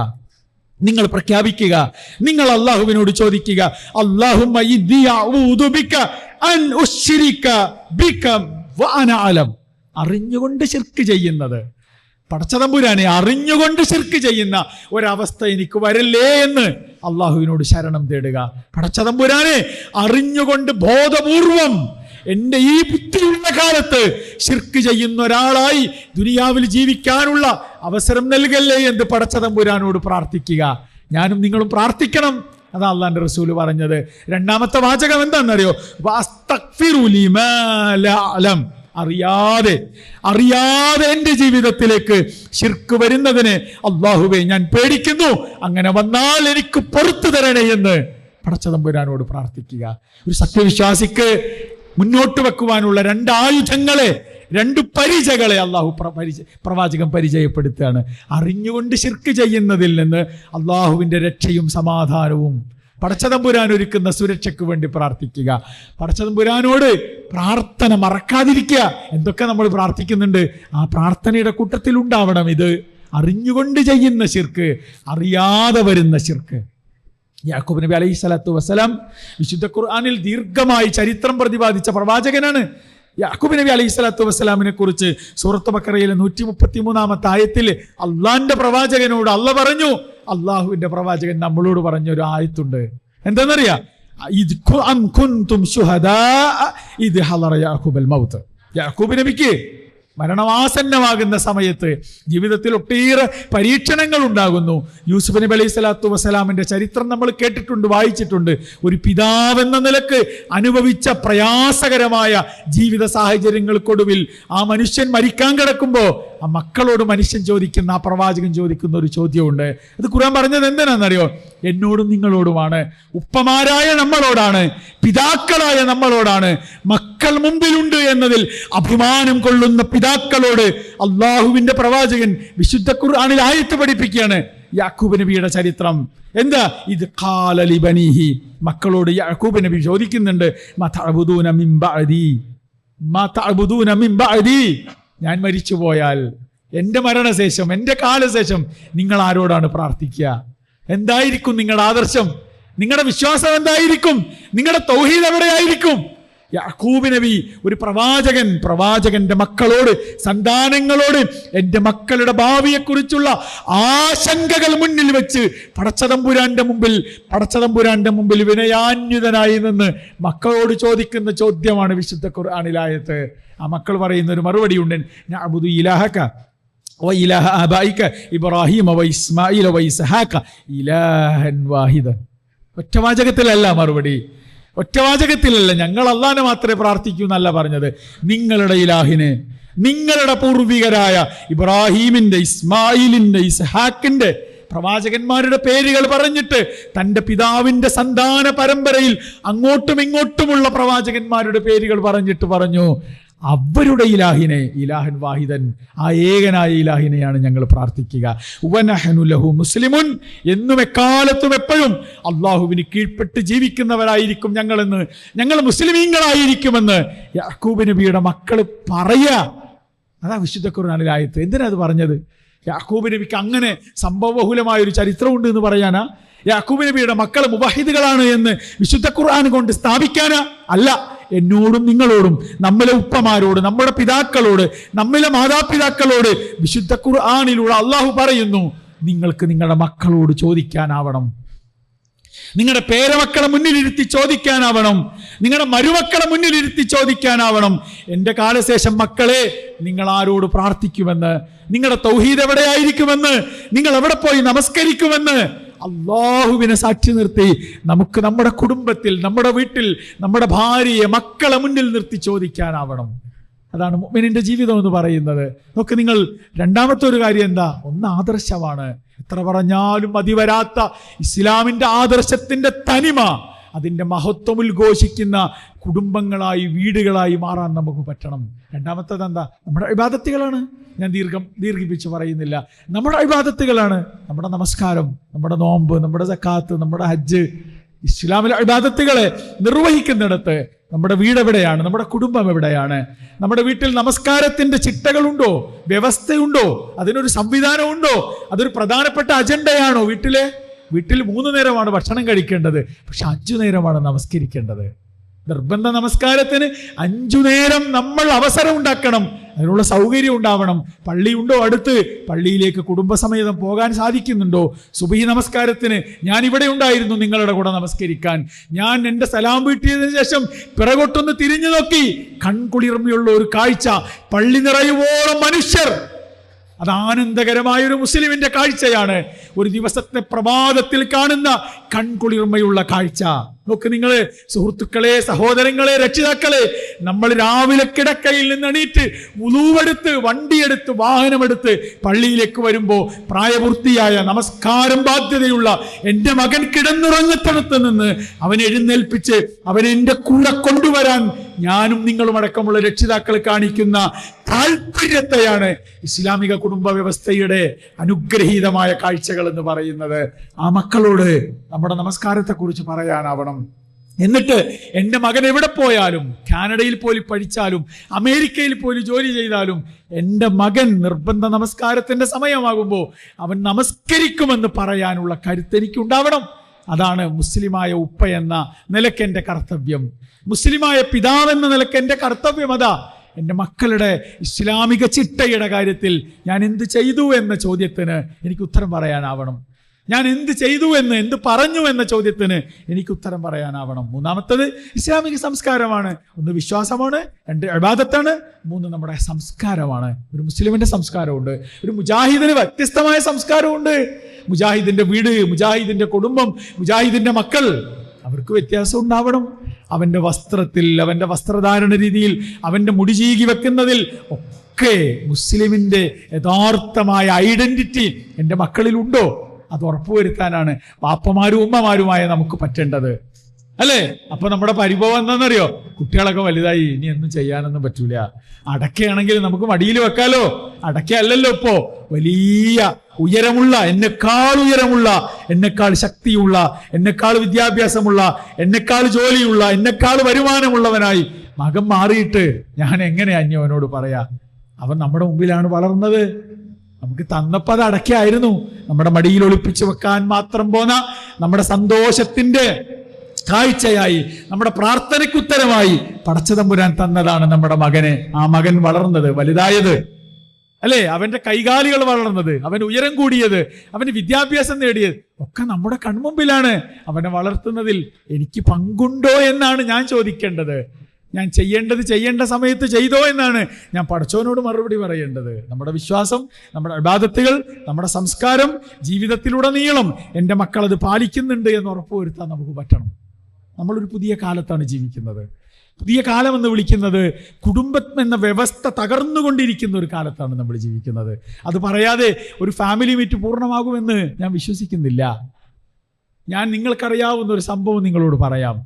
നിങ്ങൾ പ്രഖ്യാപിക്കുക, നിങ്ങൾ അള്ളാഹുവിനോട് ചോദിക്കുക, അല്ലാഹുമ്മ ഇന്നി അഊദു ബിക അൻ ഉശ്രിക ബിക വഅന അലം. അറിഞ്ഞുകൊണ്ട് ശിർക്ക് ചെയ്യുന്നത്, പടച്ചതമ്പുരാനെ അറിഞ്ഞുകൊണ്ട് ശിർക്ക് ചെയ്യുന്ന ഒരവസ്ഥ എനിക്ക് വരല്ലേ എന്ന് അള്ളാഹുവിനോട് ശരണം തേടുക. പടച്ചതമ്പുരാനെ അറിഞ്ഞുകൊണ്ട് ബോധപൂർവം എന്റെ ഈ ബുദ്ധിയുള്ള കാലത്ത് ശിർക്ക് ചെയ്യുന്ന ഒരാളായി ദുനിയാവിൽ ജീവിക്കാനുള്ള അവസരം നൽകല്ലേ എന്ന് പടച്ചതമ്പുരാനോട് പ്രാർത്ഥിക്കുക. ഞാനും നിങ്ങളും പ്രാർത്ഥിക്കണം. അതാ അള്ളാന്റെ റസൂല് പറഞ്ഞത്. രണ്ടാമത്തെ വാചകം എന്താണെന്നറിയോ? വസ്തഗ്ഫിറു ലിമാ ലാ അലം. അറിയാതെ എന്റെ ജീവിതത്തിലേക്ക് ശിർക്ക് വരുന്നതിന് അല്ലാഹുവേ ഞാൻ പേടിക്കുന്നു, അങ്ങനെ വന്നാൽ എനിക്ക് പുറത്തു തരണേ എന്ന് പടച്ചതമ്പുരാനോട് പ്രാർത്ഥിക്കുക. ഒരു സത്യവിശ്വാസിക്ക് മുന്നോട്ട് വെക്കുവാനുള്ള രണ്ട് ആയുധങ്ങളെ, രണ്ട് പരിചകളെ അള്ളാഹു പ്രവാചകൻ പരിചയപ്പെടുത്തുകയാണ്. അറിഞ്ഞുകൊണ്ട് ശിർക്ക് ചെയ്യുന്നതിൽ നിന്ന് അള്ളാഹുവിന്റെ രക്ഷയും സമാധാനവും, പടച്ചതമ്പുരാൻ ഒരുക്കുന്ന സുരക്ഷയ്ക്ക് വേണ്ടി പ്രാർത്ഥിക്കുക. പടച്ചതമ്പുരാനോട് പ്രാർത്ഥന മറക്കാതിരിക്കുക. എന്തൊക്കെ നമ്മൾ പ്രാർത്ഥിക്കുന്നുണ്ട്, ആ പ്രാർത്ഥനയുടെ കൂട്ടത്തിൽ ഉണ്ടാവണം ഇത്. അറിഞ്ഞുകൊണ്ട് ചെയ്യുന്ന ശിർക്ക്, അറിയാതെ വരുന്ന ശിർക്ക്. യാക്കൂബ് നബി അലൈഹി സ്വലാത്തു വസ്സലാം വിശുദ്ധ ഖുർആനിൽ ദീർഘമായി ചരിത്രം പ്രതിപാദിച്ച പ്രവാചകനാണ്. യാക്കൂബ് നബി അലൈഹി സ്വലാത്തു വസ്സലാമിനെ കുറിച്ച് സൂറത്ത് ബഖറയിലെ 133-ാമത്തെ ആയത്തിൽ അള്ളാന്റെ പ്രവാചകനോട് അള്ള പറഞ്ഞു, അള്ളാഹുവിന്റെ പ്രവാചകൻ നമ്മളോട് പറഞ്ഞൊരു ആയത്തുണ്ട്. എന്താണെന്നറിയാ? യാക്കൂബ് നബിക്ക് മരണവാസന്നമാകുന്ന സമയത്ത് ജീവിതത്തിൽ ഒട്ടേറെ പരീക്ഷണങ്ങൾ ഉണ്ടാകുന്നു. യൂസുഫ് നബി അലൈഹി സ്വലാത്തു വസ്സലാമിന്റെ ചരിത്രം നമ്മൾ കേട്ടിട്ടുണ്ട്, വായിച്ചിട്ടുണ്ട്. ഒരു പിതാവെന്ന നിലക്ക് അനുഭവിച്ച പ്രയാസകരമായ ജീവിത സാഹചര്യങ്ങൾക്കൊടുവിൽ ആ മനുഷ്യൻ മരിക്കാൻ കിടക്കുമ്പോൾ ആ മക്കളോട് മനുഷ്യൻ ചോദിക്കുന്ന, ആ പ്രവാചകൻ ചോദിക്കുന്ന ഒരു ചോദ്യമുണ്ട്. അത് ഖുർആൻ പറഞ്ഞത് എന്തിനാണെന്നറിയോ? എന്നോടും നിങ്ങളോടുമാണ്, ഉപ്പമാരായ നമ്മളോടാണ്, പിതാക്കളായ നമ്മളോടാണ്. മക്കൾ മുമ്പിലുണ്ട് എന്നതിൽ അഭിമാനം കൊള്ളുന്ന പിതാക്കളോട് അള്ളാഹുവിന്റെ പ്രവാചകൻ വിശുദ്ധ ഖുർആനിൽ ആയത്ത് പഠിപ്പിക്കുകയാണ്. യാക്കൂബ് നബിയുടെ ചരിത്രം എന്താ? ഇത് ഖാല ലിബനീഹി, മക്കളോട് യാക്കൂബ് നബി ചോദിക്കുന്നുണ്ട്, മാ തഅബുദൂന മിൻ ബഅദി, ഞാൻ മരിച്ചു പോയാൽ, എൻ്റെ മരണശേഷം, എൻ്റെ കാലശേഷം നിങ്ങൾ ആരോടാണ് പ്രാർത്ഥിക്കുക? എന്തായിരിക്കും നിങ്ങളുടെ ആദർശം? നിങ്ങളുടെ വിശ്വാസം എന്തായിരിക്കും? നിങ്ങളുടെ തൗഹീദ് എവിടെയായിരിക്കും? യാക്കൂബ് നബി ഒരു പ്രവാചകന്റെ മക്കളോട്, സന്താനങ്ങളോട് എൻ്റെ മക്കളുടെ ഭാവിയെക്കുറിച്ചുള്ള ആശങ്കകൾ മുന്നിൽ വെച്ച് പടച്ചതമ്പുരാന്റെ മുമ്പിൽ വിനയാന്വിതനായി നിന്ന് മക്കളോട് ചോദിക്കുന്ന ചോദ്യമാണ് വിശുദ്ധ ഖുർആനിലായത്ത്. ആ മക്കൾ പറയുന്ന ഒരു മറുപടി ഉണ്ട്, നഅ്ബുദു ഇലാഹക വ ഇലാഹ ആബായിക ഇബ്രാഹിമ വ ഇസ്മാഈല വ ഇസ്ഹാഖ ഇലാഹൻ വാഹിദൻ. ഒറ്റവാചകത്തിലല്ല മറുപടി, ഒറ്റവാചകത്തിലല്ല. ഞങ്ങൾ അല്ലാഹനെ മാത്രമേ പ്രാർത്ഥിക്കൂ എന്നല്ല പറഞ്ഞത്. നിങ്ങളുടെ ഇലാഹിനെ, നിങ്ങളുടെ പൂർവികരായ ഇബ്രാഹീമിന്റെ, ഇസ്മായിലിന്റെ, ഇസ്ഹാക്കിന്റെ പ്രവാചകന്മാരുടെ പേരുകൾ പറഞ്ഞിട്ട് തൻ്റെ പിതാവിന്റെ സന്താന പരമ്പരയിൽ അങ്ങോട്ടും ഇങ്ങോട്ടുമുള്ള പ്രവാചകന്മാരുടെ പേരുകൾ പറഞ്ഞിട്ട് പറഞ്ഞു, അവരുടെ ഇലാഹിനെ, ഇലാഹൻ വാഹിദൻ, ആ ഏകനായ ഇലാഹിനെയാണ് ഞങ്ങൾ പ്രാർത്ഥിക്കുക. വനഹ്നു ലഹു മുസ്ലിമുൻ, എന്നും എക്കാലത്തും എപ്പോഴും അള്ളാഹുവിന് കീഴ്പ്പെട്ട് ജീവിക്കുന്നവരായിരിക്കും ഞങ്ങളെന്ന്, ഞങ്ങൾ മുസ്ലിമീങ്ങളായിരിക്കുമെന്ന് യാക്കൂബ് നബിയുടെ മക്കൾ പറയുക. അതാ വിശുദ്ധ ഖുർആനിലെ ആയത്ത്. എന്തിനാ അത് പറഞ്ഞത്? യാക്കൂബ് നബിക്ക് അങ്ങനെ സംഭവബഹുലമായൊരു ചരിത്രമുണ്ട് എന്ന് പറയാനാ? യാക്കൂബ് നബിയുടെ മക്കൾ മുവഹിദുകളാണ് എന്ന് വിശുദ്ധ ഖുർആൻ കൊണ്ട് സ്ഥാപിക്കാനാ? അല്ല. എന്നോടും നിങ്ങളോടും, നമ്മിലെ ഉപ്പമാരോട്, നമ്മുടെ പിതാക്കളോട്, നമ്മിലെ മാതാപിതാക്കളോട് വിശുദ്ധ ഖുർആനിലൂടെ അള്ളാഹു പറയുന്നു, നിങ്ങൾക്ക് നിങ്ങളുടെ മക്കളോട് ചോദിക്കാനാവണം, നിങ്ങളുടെ പേരമക്കളെ മുന്നിലിരുത്തി ചോദിക്കാനാവണം, നിങ്ങളുടെ മരുമക്കളെ മുന്നിലിരുത്തി ചോദിക്കാനാവണം, എൻ്റെ കാലശേഷം മക്കളെ നിങ്ങൾ ആരോട് പ്രാർത്ഥിക്കുമെന്ന്, നിങ്ങളുടെ തൗഹീദ് എവിടെയായിരിക്കുമെന്ന്, നിങ്ങൾ എവിടെ പോയി നമസ്കരിക്കുമെന്ന് അള്ളാഹുവിനെ സാക്ഷി നിർത്തി നമുക്ക് നമ്മുടെ കുടുംബത്തിൽ, നമ്മുടെ വീട്ടിൽ, നമ്മുടെ ഭാര്യയെ, മക്കളെ മുന്നിൽ നിർത്തി ചോദിക്കാനാവണം. അതാണ് മുഅ്മിനിന്റെ ജീവിതം എന്ന് പറയുന്നത്. നോക്ക് നിങ്ങൾ, രണ്ടാമത്തെ ഒരു കാര്യം എന്താ? ഒന്ന് ആദർശമാണ്. എത്ര പറഞ്ഞാലും മതി വരാത്ത ഇസ്ലാമിന്റെ ആദർശത്തിന്റെ തനിമ, അതിന്റെ മഹത്വം ഉദ്ഘോഷിക്കുന്ന കുടുംബങ്ങളായി, വീടുകളായി മാറാൻ നമുക്ക് പറ്റണം. രണ്ടാമത്തേത് എന്താ? നമ്മുടെ ഇബാദത്തുകളാണ്. ഞാൻ ദീർഘിപ്പിച്ച് പറയുന്നില്ല. നമ്മുടെ ഇബാദത്തുകളാണ്. നമ്മുടെ നമസ്കാരം, നമ്മുടെ നോമ്പ്, നമ്മുടെ സക്കാത്ത്, നമ്മുടെ ഹജ്ജ്, ഇസ്ലാമിലെ ഇബാദത്തുകളെ നിർവഹിക്കുന്നിടത്ത് നമ്മുടെ വീട് എവിടെയാണ്? നമ്മുടെ കുടുംബം എവിടെയാണ്? നമ്മുടെ വീട്ടിൽ നമസ്കാരത്തിന്റെ ചിട്ടകളുണ്ടോ? വ്യവസ്ഥയുണ്ടോ? അതിനൊരു സംവിധാനമുണ്ടോ? അതൊരു പ്രധാനപ്പെട്ട അജണ്ടയാണോ? വീട്ടിൽ 3 നേരമാണ് ഭക്ഷണം കഴിക്കേണ്ടത്, പക്ഷെ 5 നേരമാണ് നമസ്കരിക്കേണ്ടത്. നിർബന്ധ നമസ്കാരത്തിന് 5 നേരം നമ്മൾ അവസരം ഉണ്ടാക്കണം. അതിനുള്ള സൗകര്യം ഉണ്ടാവണം. പള്ളിയുണ്ടോ അടുത്ത്? പള്ളിയിലേക്ക് കുടുംബസമേതം പോകാൻ സാധിക്കുന്നുണ്ടോ? സുബഹി നമസ്കാരത്തിന് ഞാൻ ഇവിടെ ഉണ്ടായിരുന്നു നിങ്ങളുടെ കൂടെ നമസ്കരിക്കാൻ. ഞാൻ എൻ്റെ സലാം വീട്ടിയതിനു ശേഷം പിറകോട്ടൊന്ന് തിരിഞ്ഞു നോക്കി, കൺകുളിർമയുള്ള ഒരു കാഴ്ച, പള്ളി നിറയുവോളം മനുഷ്യർ. അത് ആനന്ദകരമായൊരു മുസ്ലിമിന്റെ കാഴ്ചയാണ്. ഒരു ദിവസത്തെ പ്രഭാതത്തിൽ കാണുന്ന കൺകുളിർമയുള്ള കാഴ്ച. നോക്ക് നിങ്ങൾ, സുഹൃത്തുക്കളെ, സഹോദരങ്ങളെ, രക്ഷിതാക്കളെ, നമ്മൾ രാവിലെ കിടക്കയിൽ നിന്ന് എണീറ്റ് വുളൂവെടുത്ത്, വണ്ടിയെടുത്ത്, വാഹനമെടുത്ത് പള്ളിയിലേക്ക് വരുമ്പോൾ പ്രായപൂർത്തിയായ, നമസ്കാരം ബാധ്യതയുള്ള എൻ്റെ മകൻ കിടന്നുറങ്ങത്തടുത്ത് നിന്ന് അവനെ എഴുന്നേൽപ്പിച്ച് അവനെ എൻ്റെ കൂടെ കൊണ്ടുവരാൻ ഞാനും നിങ്ങളും അടക്കമുള്ള രക്ഷിതാക്കൾ കാണിക്കുന്ന താല്പര്യത്തെയാണ് ഇസ്ലാമിക കുടുംബ വ്യവസ്ഥയുടെ അനുഗ്രഹീതമായ കാഴ്ചകൾ എന്ന് പറയുന്നത്. ആ മക്കളോട് നമ്മുടെ നമസ്കാരത്തെക്കുറിച്ച് പറയാനാവണം. എന്നിട്ട് എൻ്റെ മകൻ എവിടെ പോയാലും, കാനഡയിൽ പോയി പഠിച്ചാലും, അമേരിക്കയിൽ പോയി ജോലി ചെയ്താലും, എൻ്റെ മകൻ നിർബന്ധ നമസ്കാരത്തിന്റെ സമയമാകുമ്പോൾ അവൻ നമസ്കരിക്കുമെന്ന് പറയാനുള്ള കരുത്ത് എനിക്കുണ്ടാവണം. അതാണ് മുസ്ലിമായ ഉപ്പ എന്ന നിലയ്ക്ക് എൻ്റെ കർത്തവ്യം. മുസ്ലിമായ പിതാവ് എന്ന നിലയ്ക്ക് എൻ്റെ കർത്തവ്യം അതാ. എൻ്റെ മക്കളുടെ ഇസ്ലാമിക ചിട്ടയുടെ കാര്യത്തിൽ ഞാൻ എന്ത് ചെയ്തു എന്ന ചോദ്യത്തിന് എനിക്ക് ഉത്തരം പറയാനാവണം. ഞാൻ എന്ത് ചെയ്തു എന്ന്, എന്ത് പറഞ്ഞു എന്ന ചോദ്യത്തിന് എനിക്ക് ഉത്തരം പറയാനാവണം. മൂന്നാമത്തത് ഇസ്ലാമിക സംസ്കാരമാണ്. 1 വിശ്വാസമാണ്, 2 ഇബാദത്താണ്, 3 നമ്മുടെ സംസ്കാരമാണ്. ഒരു മുസ്ലിമിന്റെ സംസ്കാരമുണ്ട്, ഒരു മുജാഹിദിന് വ്യത്യസ്തമായ സംസ്കാരമുണ്ട്. മുജാഹിദിന്റെ വീട്, മുജാഹിദിന്റെ കുടുംബം, മുജാഹിദിന്റെ മക്കൾ, അവർക്ക് വ്യത്യാസം ഉണ്ടാവണം. അവന്റെ വസ്ത്രത്തിൽ, അവന്റെ വസ്ത്രധാരണ രീതിയിൽ, അവന്റെ മുടി ചീകി വെക്കുന്നതിൽ ഒക്കെ മുസ്ലിമിന്റെ യഥാർത്ഥമായ ഐഡന്റിറ്റി എൻ്റെ മക്കളിലുണ്ടോ? അത് ഉറപ്പുവരുത്താനാണ് പാപ്പമാരും ഉമ്മമാരുമായ നമുക്ക് പറ്റേണ്ടത്, അല്ലേ? അപ്പൊ നമ്മുടെ പരിഭവം എന്താണെന്നറിയോ? കുട്ടികളൊക്കെ വലുതായി, ഇനി ഒന്നും ചെയ്യാനൊന്നും പറ്റൂല. അടക്കയാണെങ്കിൽ നമുക്ക് മടിയിൽ വെക്കാലോ. അടക്കയല്ലല്ലോ ഇപ്പോ, വലിയ ഉയരമുള്ള, എന്നെക്കാൾ ഉയരമുള്ള, എന്നെക്കാൾ ശക്തിയുള്ള, എന്നെക്കാൾ വിദ്യാഭ്യാസമുള്ള, എന്നെക്കാൾ ജോലിയുള്ള, എന്നെക്കാൾ വരുമാനമുള്ളവനായി മകൻ മാറിയിട്ട് ഞാൻ എങ്ങനെ അന്യവനോട് പറയാ? അവൻ നമ്മുടെ മുമ്പിലാണ് വളർന്നത്. നമുക്ക് തന്നപ്പോൾ അത് അടക്കയായിരുന്നു. നമ്മുടെ മടിയിൽ ഒളിപ്പിച്ചു വെക്കാൻ മാത്രം പോന്ന നമ്മുടെ സന്തോഷത്തിന്റെ കാഴ്ചയായി, നമ്മുടെ പ്രാർത്ഥനയ്ക്ക് ഉത്തരമായി പടച്ചതമ്പുരാൻ തന്നതാണ് നമ്മുടെ മകനെ. ആ മകൻ വളർന്നത്, വലുതായത്, അല്ലേ? അവന്റെ കൈകാലുകൾ വളർന്നത്, അവൻ ഉയരം കൂടിയത്, അവന് വിദ്യാഭ്യാസം നേടിയത് ഒക്കെ നമ്മുടെ കൺമുമ്പിലാണ്. അവനെ വളർത്തുന്നതിൽ എനിക്ക് പങ്കുണ്ടോ എന്നാണ് ഞാൻ ചോദിക്കേണ്ടത്. ഞാൻ ചെയ്യേണ്ട സമയത്ത് ചെയ്തോ എന്നാണ് ഞാൻ പടച്ചവനോട് മറുപടി പറയേണ്ടത്. നമ്മുടെ വിശ്വാസം, നമ്മുടെ ഇബാദത്തുകൾ, നമ്മുടെ സംസ്കാരം ജീവിതത്തിലുടനീളം എൻ്റെ മക്കൾ അത് പാലിക്കുന്നുണ്ട് എന്ന് ഉറപ്പുവരുത്താൻ നമുക്ക് പറ്റണം. നമ്മളൊരു പുതിയ കാലത്താണ് ജീവിക്കുന്നത്. പുതിയ കാലം എന്ന് വിളിക്കുന്നത് കുടുംബം എന്ന വ്യവസ്ഥ തകർന്നുകൊണ്ടിരിക്കുന്ന ഒരു കാലത്താണ് നമ്മൾ ജീവിക്കുന്നത്. അത് പറയാതെ ഒരു ഫാമിലി മീറ്റ് പൂർണ്ണമാകുമെന്ന് ഞാൻ വിശ്വസിക്കുന്നില്ല. ഞാൻ നിങ്ങൾക്കറിയാവുന്ന ഒരു സംഭവം നിങ്ങളോട് പറയാം.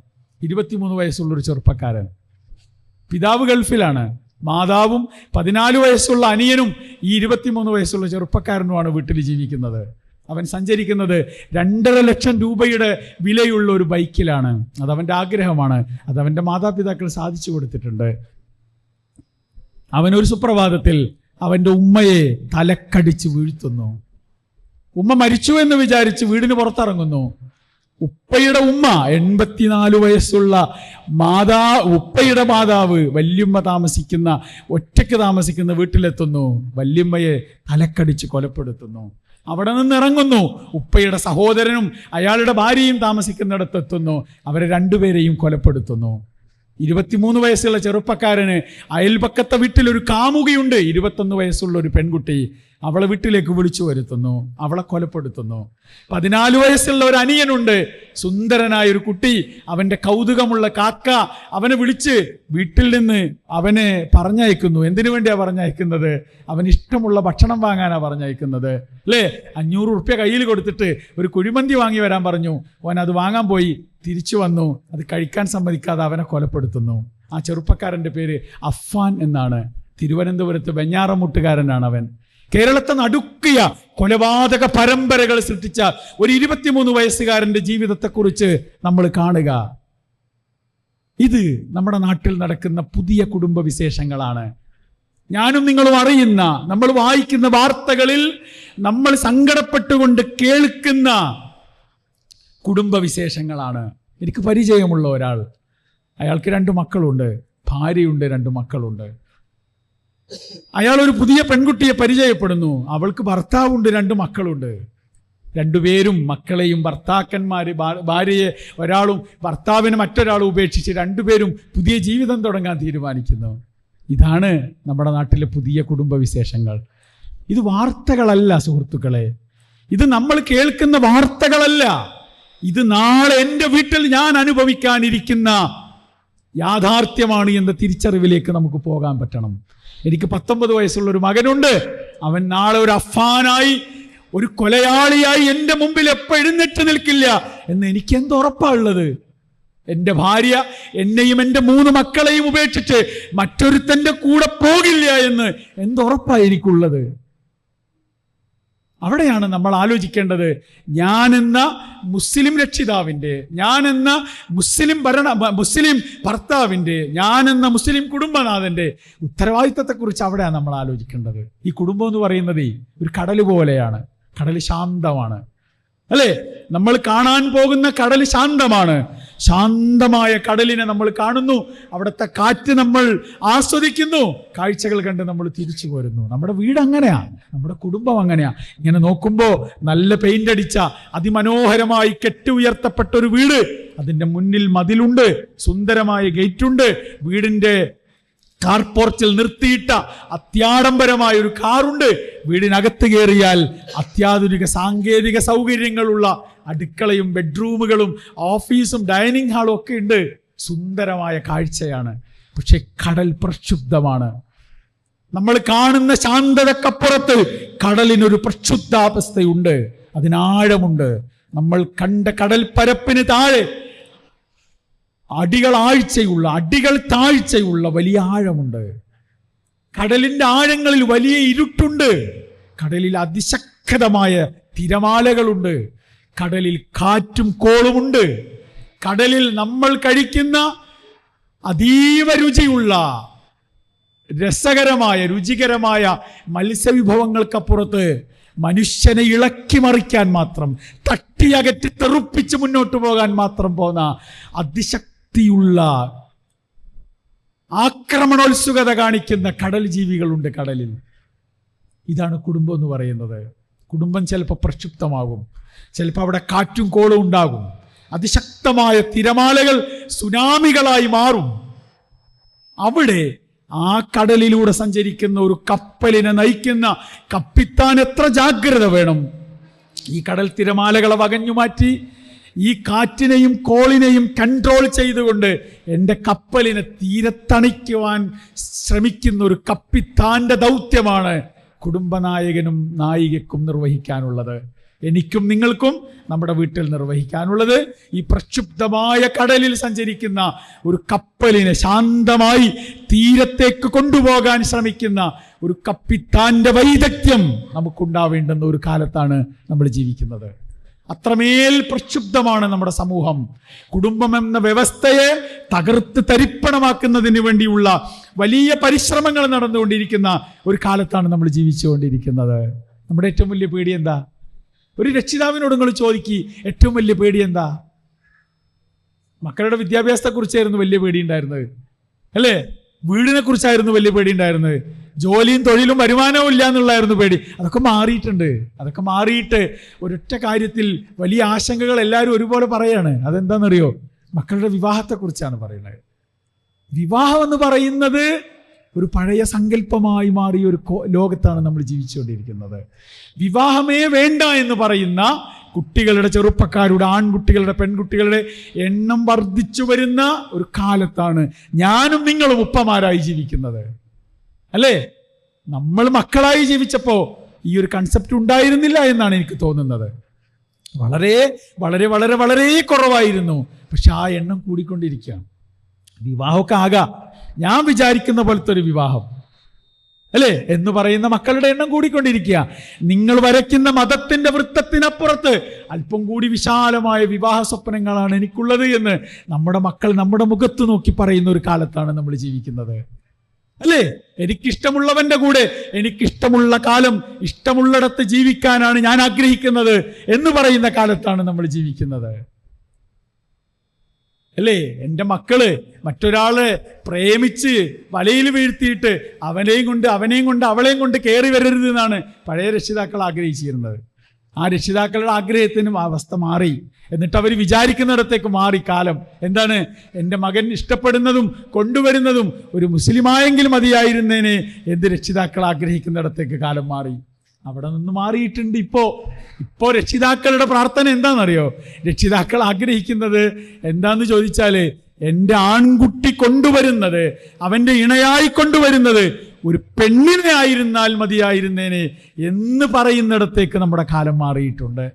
23 വയസ്സുള്ളൊരു ചെറുപ്പക്കാരൻ, പിതാവ് ഗൾഫിലാണ്, മാതാവും 14 വയസ്സുള്ള അനിയനും ഈ 23 വയസ്സുള്ള ചെറുപ്പക്കാരനുമാണ് വീട്ടിൽ ജീവിക്കുന്നത്. അവൻ സഞ്ചരിക്കുന്നത് 2.5 ലക്ഷം രൂപയുടെ വിലയുള്ള ഒരു ബൈക്കിലാണ്. അതവൻ്റെ ആഗ്രഹമാണ്, അതവൻ്റെ മാതാപിതാക്കൾ സാധിച്ചു കൊടുത്തിട്ടുണ്ട്. അവനൊരു സുപ്രഭാതത്തിൽ അവൻ്റെ ഉമ്മയെ തലക്കടിച്ച് വീഴ്ത്തുന്നു. ഉമ്മ മരിച്ചു എന്ന് വിചാരിച്ച് വീടിന് പുറത്തിറങ്ങുന്നു. ഉപ്പയുടെ ഉമ്മ 84 വയസ്സുള്ള ഉപ്പയുടെ മാതാവ് വല്യമ്മ ഒറ്റയ്ക്ക് താമസിക്കുന്ന വീട്ടിലെത്തുന്നു. വല്യമ്മയെ തലക്കടിച്ച് കൊലപ്പെടുത്തുന്നു. അവിടെ നിന്ന് ഇറങ്ങുന്നു. ഉപ്പയുടെ സഹോദരനും അയാളുടെ ഭാര്യയും താമസിക്കുന്നിടത്തെത്തുന്നു. അവരെ 2 പേരെയും കൊലപ്പെടുത്തുന്നു. 23 വയസ്സുള്ള ചെറുപ്പക്കാരന് അയൽപക്കത്തെ വീട്ടിലൊരു കാമുകിയുണ്ട്, 21 വയസ്സുള്ള ഒരു പെൺകുട്ടി. അവളെ വീട്ടിലേക്ക് വിളിച്ചു വരുത്തുന്നു, അവളെ കൊലപ്പെടുത്തുന്നു. 14 വയസ്സുള്ള ഒരു അനിയനുണ്ട്, സുന്ദരനായ ഒരു കുട്ടി. അവന്റെ കൗതുകമുള്ള കാക്ക അവനെ വിളിച്ച് വീട്ടിൽ നിന്ന് അവനെ പറഞ്ഞയക്കുന്നു. എന്തിനു വേണ്ടിയാ പറഞ്ഞയക്കുന്നത്? അവന് ഇഷ്ടമുള്ള ഭക്ഷണം വാങ്ങാനാ പറഞ്ഞയക്കുന്നത്, അല്ലേ? 500 റുപ്യ കയ്യിൽ കൊടുത്തിട്ട് ഒരു കുഴിമന്തി വാങ്ങി വരാൻ പറഞ്ഞു. അവൻ അത് വാങ്ങാൻ പോയി, തിരിച്ചു വന്നു. അത് കഴിക്കാൻ സമ്മതിക്കാതെ അവനെ കൊലപ്പെടുത്തുന്നു. ആ ചെറുപ്പക്കാരന്റെ പേര് അഫ്ഫാൻ എന്നാണ്. തിരുവനന്തപുരത്ത് വെഞ്ഞാറമൂട്ടുകാരനാണ് അവൻ. കേരളത്തെ നടുക്കിയ കൊലപാതക പരമ്പരകൾ സൃഷ്ടിച്ച ഒരു 23 വയസ്സുകാരന്റെ ജീവിതത്തെക്കുറിച്ച് നമ്മൾ കാണുക. ഇത് നമ്മുടെ നാട്ടിൽ നടക്കുന്ന പുതിയ കുടുംബ വിശേഷങ്ങളാണ്. ഞാനും നിങ്ങളും അറിയുന്ന, നമ്മൾ വായിക്കുന്ന വാർത്തകളിൽ നമ്മൾ സങ്കടപ്പെട്ടുകൊണ്ട് കേൾക്കുന്ന കുടുംബ വിശേഷങ്ങളാണ്. എനിക്ക് പരിചയമുള്ള ഒരാൾ, അയാൾക്ക് 2 മക്കളുണ്ട്, ഭാര്യയുണ്ട്, 2 മക്കളുണ്ട്. അയാൾ ഒരു പുതിയ പെൺകുട്ടിയെ പരിചയപ്പെടുന്നു. അവൾക്ക് ഭർത്താവുണ്ട്, 2 മക്കളുണ്ട്. 2 പേരും മക്കളെയും ഭർത്താക്കന്മാര്, ഭാര്യയെ ഒരാളും ഭർത്താവിനെ മറ്റൊരാളും ഉപേക്ഷിച്ച് 2 പേരും പുതിയ ജീവിതം തുടങ്ങാൻ തീരുമാനിക്കുന്നു. ഇതാണ് നമ്മുടെ നാട്ടിലെ പുതിയ കുടുംബ വിശേഷങ്ങൾ. ഇത് വാർത്തകളല്ല സുഹൃത്തുക്കളെ, ഇത് നമ്മൾ കേൾക്കുന്ന വാർത്തകളല്ല. ഇത് നാളെ എൻ്റെ വീട്ടിൽ ഞാൻ അനുഭവിക്കാനിരിക്കുന്ന യാഥാർത്ഥ്യമാണ് എന്ന തിരിച്ചറിവിലേക്ക് നമുക്ക് പോകാൻ പറ്റണം. എനിക്ക് 19 വയസ്സുള്ള ഒരു മകനുണ്ട്. അവൻ നാളെ ഒരു അഫ്ഫാനായി, ഒരു കൊലയാളിയായി എൻ്റെ മുമ്പിൽ എപ്പോൾ എഴുന്നേറ്റ് നിൽക്കില്ല എന്ന് എനിക്ക് എന്തുറപ്പാണുള്ളത്? എൻ്റെ ഭാര്യ എന്നെയും എൻ്റെ 3 മക്കളെയും ഉപേക്ഷിച്ച് മറ്റൊരുത്തൻ്റെ കൂടെ പോകില്ല എന്ന് എന്തുറപ്പാണ് എനിക്കുള്ളത്? അവിടെയാണ് നമ്മൾ ആലോചിക്കേണ്ടത്. ഞാനെന്ന മുസ്ലിം രക്ഷിതാവിൻ്റെ, ഞാനെന്ന മുസ്ലിം ഭർത്താവിൻ്റെ, ഞാനെന്ന മുസ്ലിം കുടുംബനാഥൻ്റെ ഉത്തരവാദിത്തത്തെക്കുറിച്ച് അവിടെയാണ് നമ്മൾ ആലോചിക്കേണ്ടത്. ഈ കുടുംബം എന്ന് പറയുന്നത് ഒരു കടൽ പോലെയാണ്. കടൽ ശാന്തമാണ്, അല്ലേ? നമ്മൾ കാണാൻ പോകുന്ന കടൽ ശാന്തമാണ്. ശാന്തമായ കടലിനെ നമ്മൾ കാണുന്നു, അവിടുത്തെ കാറ്റ് നമ്മൾ ആസ്വദിക്കുന്നു, കാഴ്ചകൾ കണ്ട് നമ്മൾ തിരിച്ചു പോരുന്നു. നമ്മുടെ വീട് അങ്ങനെയാ, നമ്മുടെ കുടുംബം അങ്ങനെയാ. ഇങ്ങനെ നോക്കുമ്പോൾ നല്ല പെയിന്റ് അടിച്ച അതിമനോഹരമായി കെട്ടി ഉയർത്തപ്പെട്ട ഒരു വീട്, അതിൻ്റെ മുന്നിൽ മതിലുണ്ട്, സുന്ദരമായ ഗേറ്റുണ്ട്, വീടിൻ്റെ കാർ പോർച്ചിൽ നിർത്തിയിട്ട അത്യാഡംബരമായ ഒരു കാറുണ്ട്. വീടിനകത്ത് കയറിയാൽ അത്യാധുനിക സാങ്കേതിക സൗകര്യങ്ങളുള്ള അടുക്കളയും ബെഡ്റൂമുകളും ഓഫീസും ഡൈനിങ് ഹാളും ഒക്കെ ഉണ്ട്. സുന്ദരമായ കാഴ്ചയാണ്. പക്ഷെ കടൽ പ്രക്ഷുബ്ധമാണ്. നമ്മൾ കാണുന്ന ശാന്തതക്കപ്പുറത്ത് കടലിനൊരു പ്രക്ഷുബ്ധാവസ്ഥയുണ്ട്, അതിനാഴമുണ്ട്. നമ്മൾ കണ്ട കടൽ പരപ്പിന് താഴെ അടികൾ താഴ്ചയുള്ള വലിയ ആഴമുണ്ട്. കടലിന്റെ ആഴങ്ങളിൽ വലിയ ഇരുട്ടുണ്ട്. കടലിൽ അതിശക്തമായ തിരമാലകളുണ്ട്. കടലിൽ കാറ്റും കോളുമുണ്ട്. കടലിൽ നമ്മൾ കഴിക്കുന്ന അതീവ രുചിയുള്ള രുചികരമായ മത്സ്യവിഭവങ്ങൾക്കപ്പുറത്ത് മനുഷ്യനെ ഇളക്കി മറിക്കാൻ മാത്രം, തട്ടിയകറ്റി തെറുപ്പിച്ച് മുന്നോട്ട് പോകാൻ മാത്രം പോന്ന അതിശക്തിയുള്ള ആക്രമണോത്സുകത കാണിക്കുന്ന കടൽ ജീവികളുണ്ട് കടലിൽ. ഇതാണ് കുടുംബം എന്ന് പറയുന്നത്. കുടുംബം ചിലപ്പോൾ പ്രക്ഷുബ്ധമാകും, ചിലപ്പോൾ അവിടെ കാറ്റും കോളും ഉണ്ടാകും, അതിശക്തമായ തിരമാലകൾ സുനാമികളായി മാറും. അവിടെ ആ കടലിലൂടെ സഞ്ചരിക്കുന്ന ഒരു കപ്പലിനെ നയിക്കുന്ന കപ്പിത്താൻ എത്ര ജാഗ്രത വേണം. ഈ കടൽ തിരമാലകളെ വകഞ്ഞു മാറ്റി ഈ കാറ്റിനെയും കോളിനെയും കൺട്രോൾ ചെയ്തുകൊണ്ട് എൻ്റെ കപ്പലിനെ തീരത്തണിക്കുവാൻ ശ്രമിക്കുന്ന ഒരു കപ്പിത്താന്റെ ദൗത്യമാണ് കുടുംബനായകനും നായികക്കും നിർവഹിക്കാനുള്ളത്. എനിക്കും നിങ്ങൾക്കും നമ്മുടെ വീട്ടിൽ നിർവഹിക്കാനുള്ളത് ഈ പ്രക്ഷുബ്ധമായ കടലിൽ സഞ്ചരിക്കുന്ന ഒരു കപ്പലിനെ ശാന്തമായി തീരത്തേക്ക് കൊണ്ടുപോകാൻ ശ്രമിക്കുന്ന ഒരു കപ്പിത്താന്റെ വൈദഗ്ധ്യം നമുക്കുണ്ടാവേണ്ടുന്ന ഒരു കാലത്താണ് നമ്മൾ ജീവിക്കുന്നത്. അത്രമേൽ പ്രക്ഷുബ്ധമാണ് നമ്മുടെ സമൂഹം. കുടുംബം എന്ന വ്യവസ്ഥയെ തകർത്ത് തരിപ്പണമാക്കുന്നതിന് വേണ്ടിയുള്ള വലിയ പരിശ്രമങ്ങൾ നടന്നുകൊണ്ടിരിക്കുന്ന ഒരു കാലത്താണ് നമ്മൾ ജീവിച്ചുകൊണ്ടിരിക്കുന്നത്. നമ്മുടെ ഏറ്റവും വലിയ പേടി എന്താ? ഒരു രക്ഷിതാവിനോട് നിങ്ങൾ ചോദിക്കുക, ഏറ്റവും വലിയ പേടി എന്താ? മക്കളുടെ വിദ്യാഭ്യാസത്തെക്കുറിച്ചായിരുന്നു വലിയ പേടി ഉണ്ടായിരുന്നത്, അല്ലേ? വീടിനെ കുറിച്ചായിരുന്നു വലിയ പേടി ഉണ്ടായിരുന്നത്. ജോലിയും തൊഴിലും വരുമാനവും ഇല്ല എന്നുള്ളായിരുന്നു പേടി. അതൊക്കെ മാറിയിട്ടുണ്ട്. അതൊക്കെ മാറിയിട്ട് ഒരൊറ്റ കാര്യത്തിൽ വലിയ ആശങ്കകൾ എല്ലാവരും ഒരുപോലെ പറയാണ്. അതെന്താണെന്നറിയോ? മക്കളുടെ വിവാഹത്തെക്കുറിച്ചാണ് പറയുന്നത്. വിവാഹം എന്ന് പറയുന്നത് ഒരു പഴയ സങ്കല്പമായി മാറിയ ഒരു ലോകത്താണ് നമ്മൾ ജീവിച്ചുകൊണ്ടിരിക്കുന്നത്. വിവാഹമേ വേണ്ട എന്ന് പറയുന്ന കുട്ടികളുടെ, ചെറുപ്പക്കാരുടെ, ആൺകുട്ടികളുടെ, പെൺകുട്ടികളുടെ എണ്ണം വർദ്ധിച്ചു വരുന്ന ഒരു കാലത്താണ് ഞാനും നിങ്ങളും ഉപ്പമാരായി ജീവിക്കുന്നത്. അല്ലേ? നമ്മൾ മക്കളായി ജീവിച്ചപ്പോൾ ഈ ഒരു കൺസെപ്റ്റ് ഉണ്ടായിരുന്നില്ല എന്നാണ് എനിക്ക് തോന്നുന്നത്. വളരെ വളരെ വളരെ വളരെ കുറവായിരുന്നു. പക്ഷെ ആ എണ്ണം കൂടിക്കൊണ്ടിരിക്കുകയാണ്. വിവാഹമൊക്കെ ആകാം, ഞാൻ വിചാരിക്കുന്ന പോലത്തെ ഒരു വിവാഹം, അല്ലേ, എന്ന് പറയുന്ന മക്കളുടെ എണ്ണം കൂടിക്കൊണ്ടിരിക്കുക. നിങ്ങൾ വരയ്ക്കുന്ന മതത്തിന്റെ വൃത്തത്തിനപ്പുറത്ത് അല്പം കൂടി വിശാലമായ വിവാഹ സ്വപ്നങ്ങളാണ് എനിക്കുള്ളത് എന്ന് നമ്മുടെ മക്കൾ നമ്മുടെ മുഖത്ത് നോക്കി പറയുന്ന ഒരു കാലത്താണ് നമ്മൾ ജീവിക്കുന്നത്. അല്ലേ? എനിക്കിഷ്ടമുള്ളവന്റെ കൂടെ എനിക്കിഷ്ടമുള്ള കാലം ഇഷ്ടമുള്ളിടത്ത് ജീവിക്കാനാണ് ഞാൻ ആഗ്രഹിക്കുന്നത് എന്ന് പറയുന്ന കാലത്താണ് നമ്മൾ ജീവിക്കുന്നത്. അല്ലേ? എൻ്റെ മക്കള് മറ്റൊരാളെ പ്രേമിച്ച് വലയിൽ വീഴ്ത്തിയിട്ട് അവനെയും കൊണ്ട് അവളെയും കൊണ്ട് കയറി വരരുത് എന്നാണ് പഴയ രക്ഷിതാക്കൾ ആഗ്രഹിച്ചിരുന്നത്. ആ രക്ഷിതാക്കളുടെ ആഗ്രഹത്തിനും അവസ്ഥ മാറി. എന്നിട്ട് അവർ വിചാരിക്കുന്നിടത്തേക്ക് മാറി കാലം. എന്താണ്? എൻ്റെ മകൻ ഇഷ്ടപ്പെടുന്നതും കൊണ്ടുവരുന്നതും ഒരു മുസ്ലിമായെങ്കിലും മതിയായിരുന്നേനെ എന്ന് രക്ഷിതാക്കൾ ആഗ്രഹിക്കുന്നിടത്തേക്ക് കാലം മാറി. അവിടെ നിന്ന് മാറിയിട്ടുണ്ട്. ഇപ്പോ രക്ഷിതാക്കളുടെ പ്രാർത്ഥന എന്താണെന്നറിയോ? രക്ഷിതാക്കൾ ആഗ്രഹിക്കുന്നത് എന്താന്ന് ചോദിച്ചാല്, എൻ്റെ ആൺകുട്ടി കൊണ്ടുവരുന്നത്, അവൻ്റെ ഇണയായി കൊണ്ടുവരുന്നത് ഒരു പെണ്ണിനെ ആയിരുന്നാൽ മതിയായിരുന്നേനെ എന്ന് പറയുന്നിടത്തേക്ക് നമ്മുടെ കാലം മാറിയിട്ടുണ്ട്.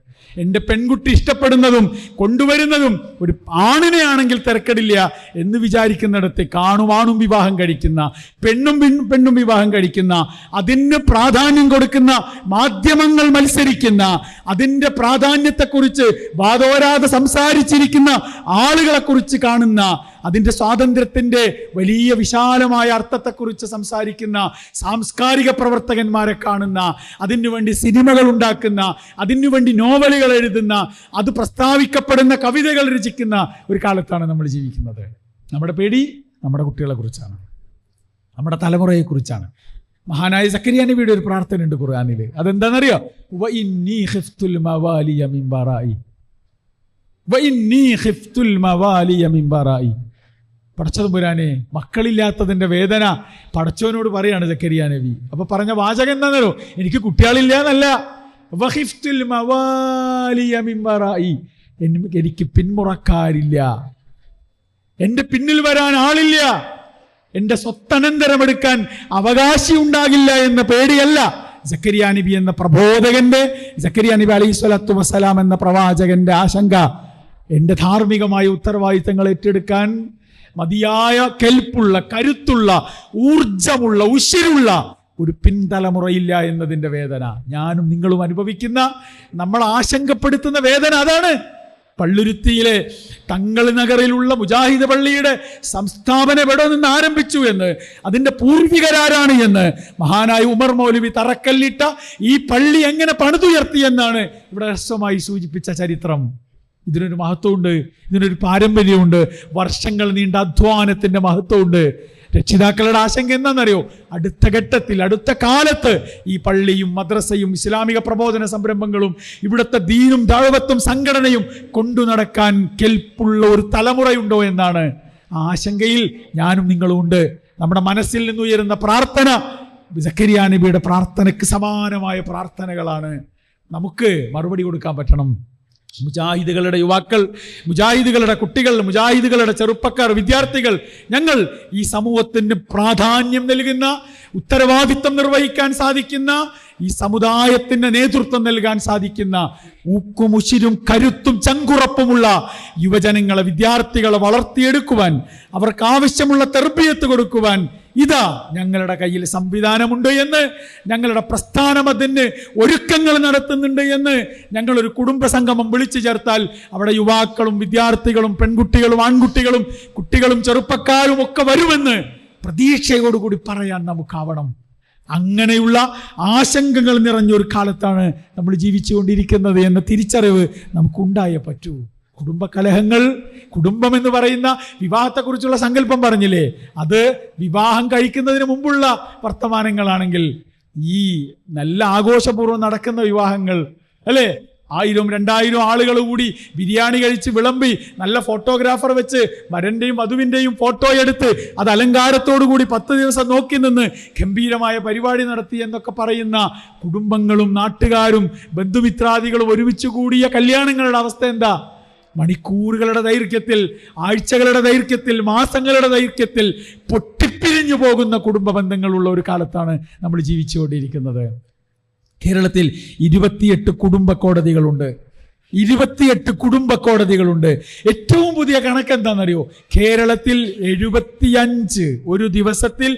എൻ്റെ പെൺകുട്ടി ഇഷ്ടപ്പെടുന്നതും കൊണ്ടുവരുന്നതും ഒരു ആണിനെ ആണെങ്കിൽ തിരക്കടില്ല എന്ന് വിചാരിക്കുന്നിടത്തേക്ക് ആണും വിവാഹം കഴിക്കുന്ന, പെണ്ണും വിവാഹം കഴിക്കുന്ന, അതിന് പ്രാധാന്യം കൊടുക്കുന്ന മാധ്യമങ്ങൾ മത്സരിക്കുന്ന, അതിൻ്റെ പ്രാധാന്യത്തെക്കുറിച്ച് വാദോരാതെ സംസാരിച്ചിരിക്കുന്ന ആളുകളെക്കുറിച്ച് കാണുന്ന, അതിൻ്റെ സ്വാതന്ത്ര്യത്തിൻ്റെ വലിയ വിശാലമായ അർത്ഥത്തെക്കുറിച്ച് സംസാരിക്കുന്ന സാംസ്കാരിക പ്രവർത്തകന്മാരെ കാണുന്ന, അതിനുവേണ്ടി സിനിമകൾ ഉണ്ടാക്കുന്ന, അതിനുവേണ്ടി നോവലുകൾ എഴുതുന്ന, അത് പ്രസ്താവിക്കപ്പെടുന്ന കവിതകൾ രചിക്കുന്ന ഒരു കാലത്താണ് നമ്മൾ ജീവിക്കുന്നത്. നമ്മുടെ പേടി നമ്മുടെ കുട്ടികളെ കുറിച്ചാണ്, നമ്മുടെ തലമുറയെ കുറിച്ചാണ്. മഹാനായ സക്കരിയ നബിയുടെ ഒരു പ്രാർത്ഥന ഉണ്ട് ഖുർആനിൽ. അതെന്താണെന്നറിയോ? വഇന്നീ ഖിഫ്തുൽ മവാലിയ മിൻ ബറായി, വഇന്നീ ഖിഫ്തുൽ മവാലിയ മിൻ ബറായി. പടച്ചതമ്പുരാനെ, മക്കളില്ലാത്തതിൻ്റെ വേദന പടച്ചവനോട് പറയാണ് സക്കരിയ നബി. അപ്പൊ പറഞ്ഞ വാചകം എന്താണെന്നോ? എനിക്ക് കുട്ടികളില്ല എന്നല്ല, വഖിഫ്തുൽ മവാലിയ മിൻ ബറായി, എനിക്ക് പിന്മുറക്കാരില്ല, എൻ്റെ പിന്നിൽ വരാൻ ആളില്ല, എൻ്റെ സ്വത്തനന്തരമെടുക്കാൻ അവകാശി ഉണ്ടാകില്ല എന്ന പേടിയല്ല സക്കരിയ നബി എന്ന പ്രബോധകന്റെ, സക്കരിയ നബി അലൈഹി സ്വലാത്തു വസ്സലാം എന്ന പ്രവാചകന്റെ ആശങ്ക. എൻ്റെ ധാർമ്മികമായ ഉത്തരവാദിത്തങ്ങൾ ഏറ്റെടുക്കാൻ മതിയായ കെൽപ്പുള്ള, കരുത്തുള്ള, ഊർജമുള്ള, ഉശിരുള്ള ഒരു പിൻതലമുറയില്ല എന്നതിൻ്റെ വേദന ഞാനും നിങ്ങളും അനുഭവിക്കുന്ന, നമ്മൾ ആശങ്കപ്പെടുത്തുന്ന വേദന അതാണ്. പള്ളുരുത്തിയിലെ തങ്ങൾ നഗറിലുള്ള മുജാഹിദ് പള്ളിയുടെ സംസ്ഥാപനം എവിടെ നിന്ന് ആരംഭിച്ചു എന്ന്, അതിൻ്റെ പൂർവികരാരാണ് എന്ന് മഹാനായ ഉമർ മൗലവി തറക്കല്ലിട്ട ഈ പള്ളി എങ്ങനെ പണിതുയർത്തി എന്നാണ് ഇവിടെ ഹ്രസ്വമായി സൂചിപ്പിച്ച ചരിത്രം. ഇതിനൊരു മഹത്വമുണ്ട്, ഇതിനൊരു പാരമ്പര്യമുണ്ട്, വർഷങ്ങൾ നീണ്ട അധ്വാനത്തിൻ്റെ മഹത്വമുണ്ട്. രക്ഷിതാക്കളുടെ ആശങ്ക എന്താണെന്നറിയോ? അടുത്ത ഘട്ടത്തിൽ, അടുത്ത കാലത്ത് ഈ പള്ളിയും മദ്രസയും ഇസ്ലാമിക പ്രബോധന സംരംഭങ്ങളും ഇവിടുത്തെ ദീനും ദഅവത്തും സംഘടനയും കൊണ്ടു നടക്കാൻ കെൽപ്പുള്ള ഒരു തലമുറയുണ്ടോ എന്നാണ്. ആ ആശങ്കയിൽ ഞാനും നിങ്ങളും ഉണ്ട്. നമ്മുടെ മനസ്സിൽ നിന്നുയരുന്ന പ്രാർത്ഥന സക്കരിയ നബിയുടെ പ്രാർത്ഥനയ്ക്ക് സമാനമായ പ്രാർത്ഥനകളാണ്. നമുക്ക് മറുപടി കൊടുക്കാൻ പറ്റണം. മുജാഹിദുകളുടെ യുവാക്കൾ, മുജാഹിദുകളുടെ കുട്ടികൾ, മുജാഹിദുകളുടെ ചെറുപ്പക്കാർ, വിദ്യാർത്ഥികൾ, ഞങ്ങൾ ഈ സമൂഹത്തിന് പ്രാധാന്യം നൽകുന്ന, ഉത്തരവാദിത്വം നിർവഹിക്കാൻ സാധിക്കുന്ന, ഈ സമുദായത്തിന് നേതൃത്വം നൽകാൻ സാധിക്കുന്ന, ഊക്കുമുശിരും കരുത്തും ചങ്കുറപ്പുമുള്ള യുവജനങ്ങളെ, വിദ്യാർത്ഥികളെ വളർത്തിയെടുക്കുവാൻ, അവർക്ക് ആവശ്യമുള്ള തർബിയത്ത് കൊടുക്കുവാൻ ഇതാ ഞങ്ങളുടെ കയ്യിൽ സംവിധാനമുണ്ട് എന്ന്, ഞങ്ങളുടെ പ്രസ്ഥാനം അതിന് ഒരുക്കങ്ങൾ നടത്തുന്നുണ്ട് എന്ന് ഞങ്ങളൊരു കുടുംബ സംഗമം വിളിച്ചു ചേർത്താൽ അവിടെ യുവാക്കളും വിദ്യാർത്ഥികളും പെൺകുട്ടികളും ആൺകുട്ടികളും കുട്ടികളും ചെറുപ്പക്കാരും ഒക്കെ വരുമെന്ന് പ്രതീക്ഷയോടുകൂടി പറയാൻ നമുക്കാവണം. അങ്ങനെയുള്ള ആശങ്കകൾ നിറഞ്ഞൊരു കാലത്താണ് നമ്മൾ ജീവിച്ചുകൊണ്ടിരിക്കുന്നത് എന്ന തിരിച്ചറിവ് നമുക്കുണ്ടായേ പറ്റൂ. കുടുംബകലഹങ്ങൾ, കുടുംബം എന്ന് പറയുന്ന വിവാഹത്തെക്കുറിച്ചുള്ള സങ്കല്പം പറഞ്ഞില്ലേ, അത് വിവാഹം കഴിക്കുന്നതിന് മുമ്പുള്ള വർത്തമാനങ്ങളാണെങ്കിൽ ഈ നല്ല ആഘോഷപൂർവ്വം നടക്കുന്ന വിവാഹങ്ങൾ, അല്ലേ, 1000 2000 ആളുകൾ കൂടി ബിരിയാണി കഴിച്ച് വിളമ്പി നല്ല ഫോട്ടോഗ്രാഫർ വെച്ച് വരന്റെയും വധുവിന്റെയും ഫോട്ടോ എടുത്ത് അത് അലങ്കാരത്തോടു കൂടി 10 ദിവസം നോക്കി നിന്ന് ഗംഭീരമായ പരിപാടി നടത്തി എന്നൊക്കെ പറയുന്ന കുടുംബങ്ങളും നാട്ടുകാരും ബന്ധുമിത്രാദികളും ഒരുമിച്ച് കൂടിയ കല്യാണങ്ങളുടെ അവസ്ഥ എന്താ? മണിക്കൂറുകളുടെ ദൈർഘ്യത്തിൽ, ആഴ്ചകളുടെ ദൈർഘ്യത്തിൽ, മാസങ്ങളുടെ ദൈർഘ്യത്തിൽ പൊട്ടിപ്പിരിഞ്ഞു പോകുന്ന കുടുംബ ബന്ധങ്ങളുള്ള ഒരു കാലത്താണ് നമ്മൾ ജീവിച്ചുകൊണ്ടിരിക്കുന്നത്. കേരളത്തിൽ 28 കുടുംബ കോടതികളുണ്ട്. 28 കുടുംബ കോടതികളുണ്ട്. ഏറ്റവും പുതിയ കണക്ക് എന്താണെന്നറിയോ? കേരളത്തിൽ 75 ഒരു ദിവസത്തിൽ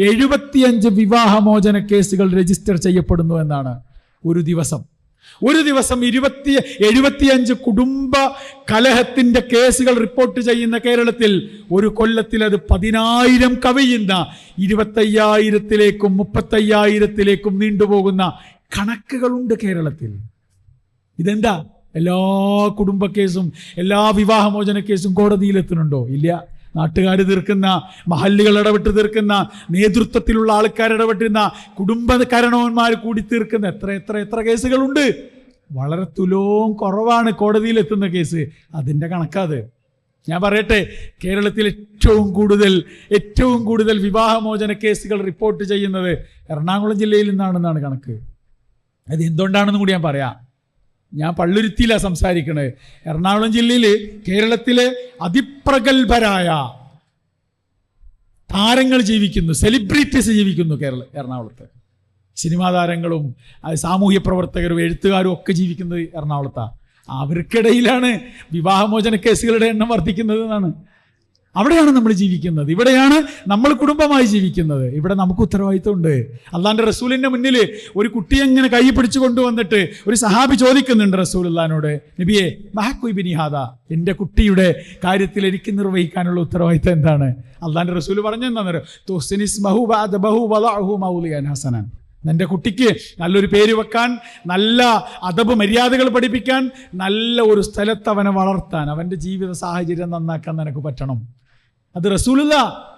75 വിവാഹമോചന കേസുകൾ രജിസ്റ്റർ ചെയ്യപ്പെടുന്നു എന്നാണ്. ഒരു ദിവസം 75 കുടുംബ കലഹത്തിന്റെ കേസുകൾ റിപ്പോർട്ട് ചെയ്യുന്ന കേരളത്തിൽ ഒരു കൊല്ലത്തിൽ അത് 10,000 കവിയുന്ന 25,000-ലേക്കും 35,000-ലേക്കും നീണ്ടുപോകുന്ന കണക്കുകളുണ്ട് കേരളത്തിൽ. ഇതെന്താ? എല്ലാ കുടുംബ കേസും എല്ലാ വിവാഹമോചന കേസും കോടതിയിലെത്തുന്നുണ്ടോ? ഇല്ല. നാട്ടുകാർ തീർക്കുന്ന, മഹല്ലുകൾ ഇടപെട്ട് തീർക്കുന്ന, നേതൃത്വത്തിലുള്ള ആൾക്കാർ ഇടപെട്ടുന്ന, കുടുംബകരണവന്മാർ കൂടി തീർക്കുന്ന എത്ര കേസുകളുണ്ട്. വളരെ തുലോം കുറവാണ് കോടതിയിലെത്തുന്ന കേസ്. അതിൻ്റെ കണക്കാത്. ഞാൻ പറയട്ടെ, കേരളത്തിൽ ഏറ്റവും കൂടുതൽ വിവാഹമോചന കേസുകൾ റിപ്പോർട്ട് ചെയ്യുന്നത് എറണാകുളം ജില്ലയിൽ നിന്നാണെന്നാണ് കണക്ക്. അത് എന്തുകൊണ്ടാണെന്ന് കൂടി ഞാൻ പറയാം. ഞാൻ പള്ളുരുത്തിയിലാണ് സംസാരിക്കണത്. എറണാകുളം ജില്ലയിൽ കേരളത്തിലെ അതിപ്രഗത്ഭരായ താരങ്ങൾ ജീവിക്കുന്നു, സെലിബ്രിറ്റീസ് ജീവിക്കുന്നു എറണാകുളത്ത്. സിനിമാ താരങ്ങളും സാമൂഹ്യ പ്രവർത്തകരും എഴുത്തുകാരും ഒക്കെ ജീവിക്കുന്നത് എറണാകുളത്താണ്. അവർക്കിടയിലാണ് വിവാഹമോചന കേസുകളുടെ എണ്ണം വർദ്ധിക്കുന്നത് എന്നാണ്. അവിടെയാണ് നമ്മൾ ജീവിക്കുന്നത്. ഇവിടെയാണ് നമ്മൾ കുടുംബമായി ജീവിക്കുന്നത്. ഇവിടെ നമുക്ക് ഉത്തരവാദിത്വമുണ്ട്. അള്ളാന്റെ റസൂലിന്റെ മുന്നിൽ ഒരു കുട്ടിയെ ഇങ്ങനെ കൈ പിടിച്ചു കൊണ്ടുവന്നിട്ട് ഒരു സഹാബി ചോദിക്കുന്നുണ്ട് റസൂലുള്ളാഹിനോട്, നബിയെ മഹക്കുബിനി ഹാദ, എൻ്റെ കുട്ടിയുടെ കാര്യത്തിൽ എനിക്ക് നിർവഹിക്കാനുള്ള ഉത്തരവാദിത്വം എന്താണ്? അള്ളാന്റെ റസൂൽ പറഞ്ഞെന്താണെന്നറിയോ? തുഹ്സിനിസ്മഹു വഅദബഹു വളഅഹു മൗലിയൻ ഹസനൻ. എൻ്റെ കുട്ടിക്ക് നല്ലൊരു പേര് വെക്കാൻ, നല്ല അദബ് മര്യാദകൾ പഠിപ്പിക്കാൻ, നല്ല ഒരു സ്ഥലത്ത് അവനെ വളർത്താൻ, അവൻ്റെ ജീവിത സാഹചര്യം നന്നാക്കാൻ നിനക്ക് പറ്റണം. അത് റസൂലുള്ള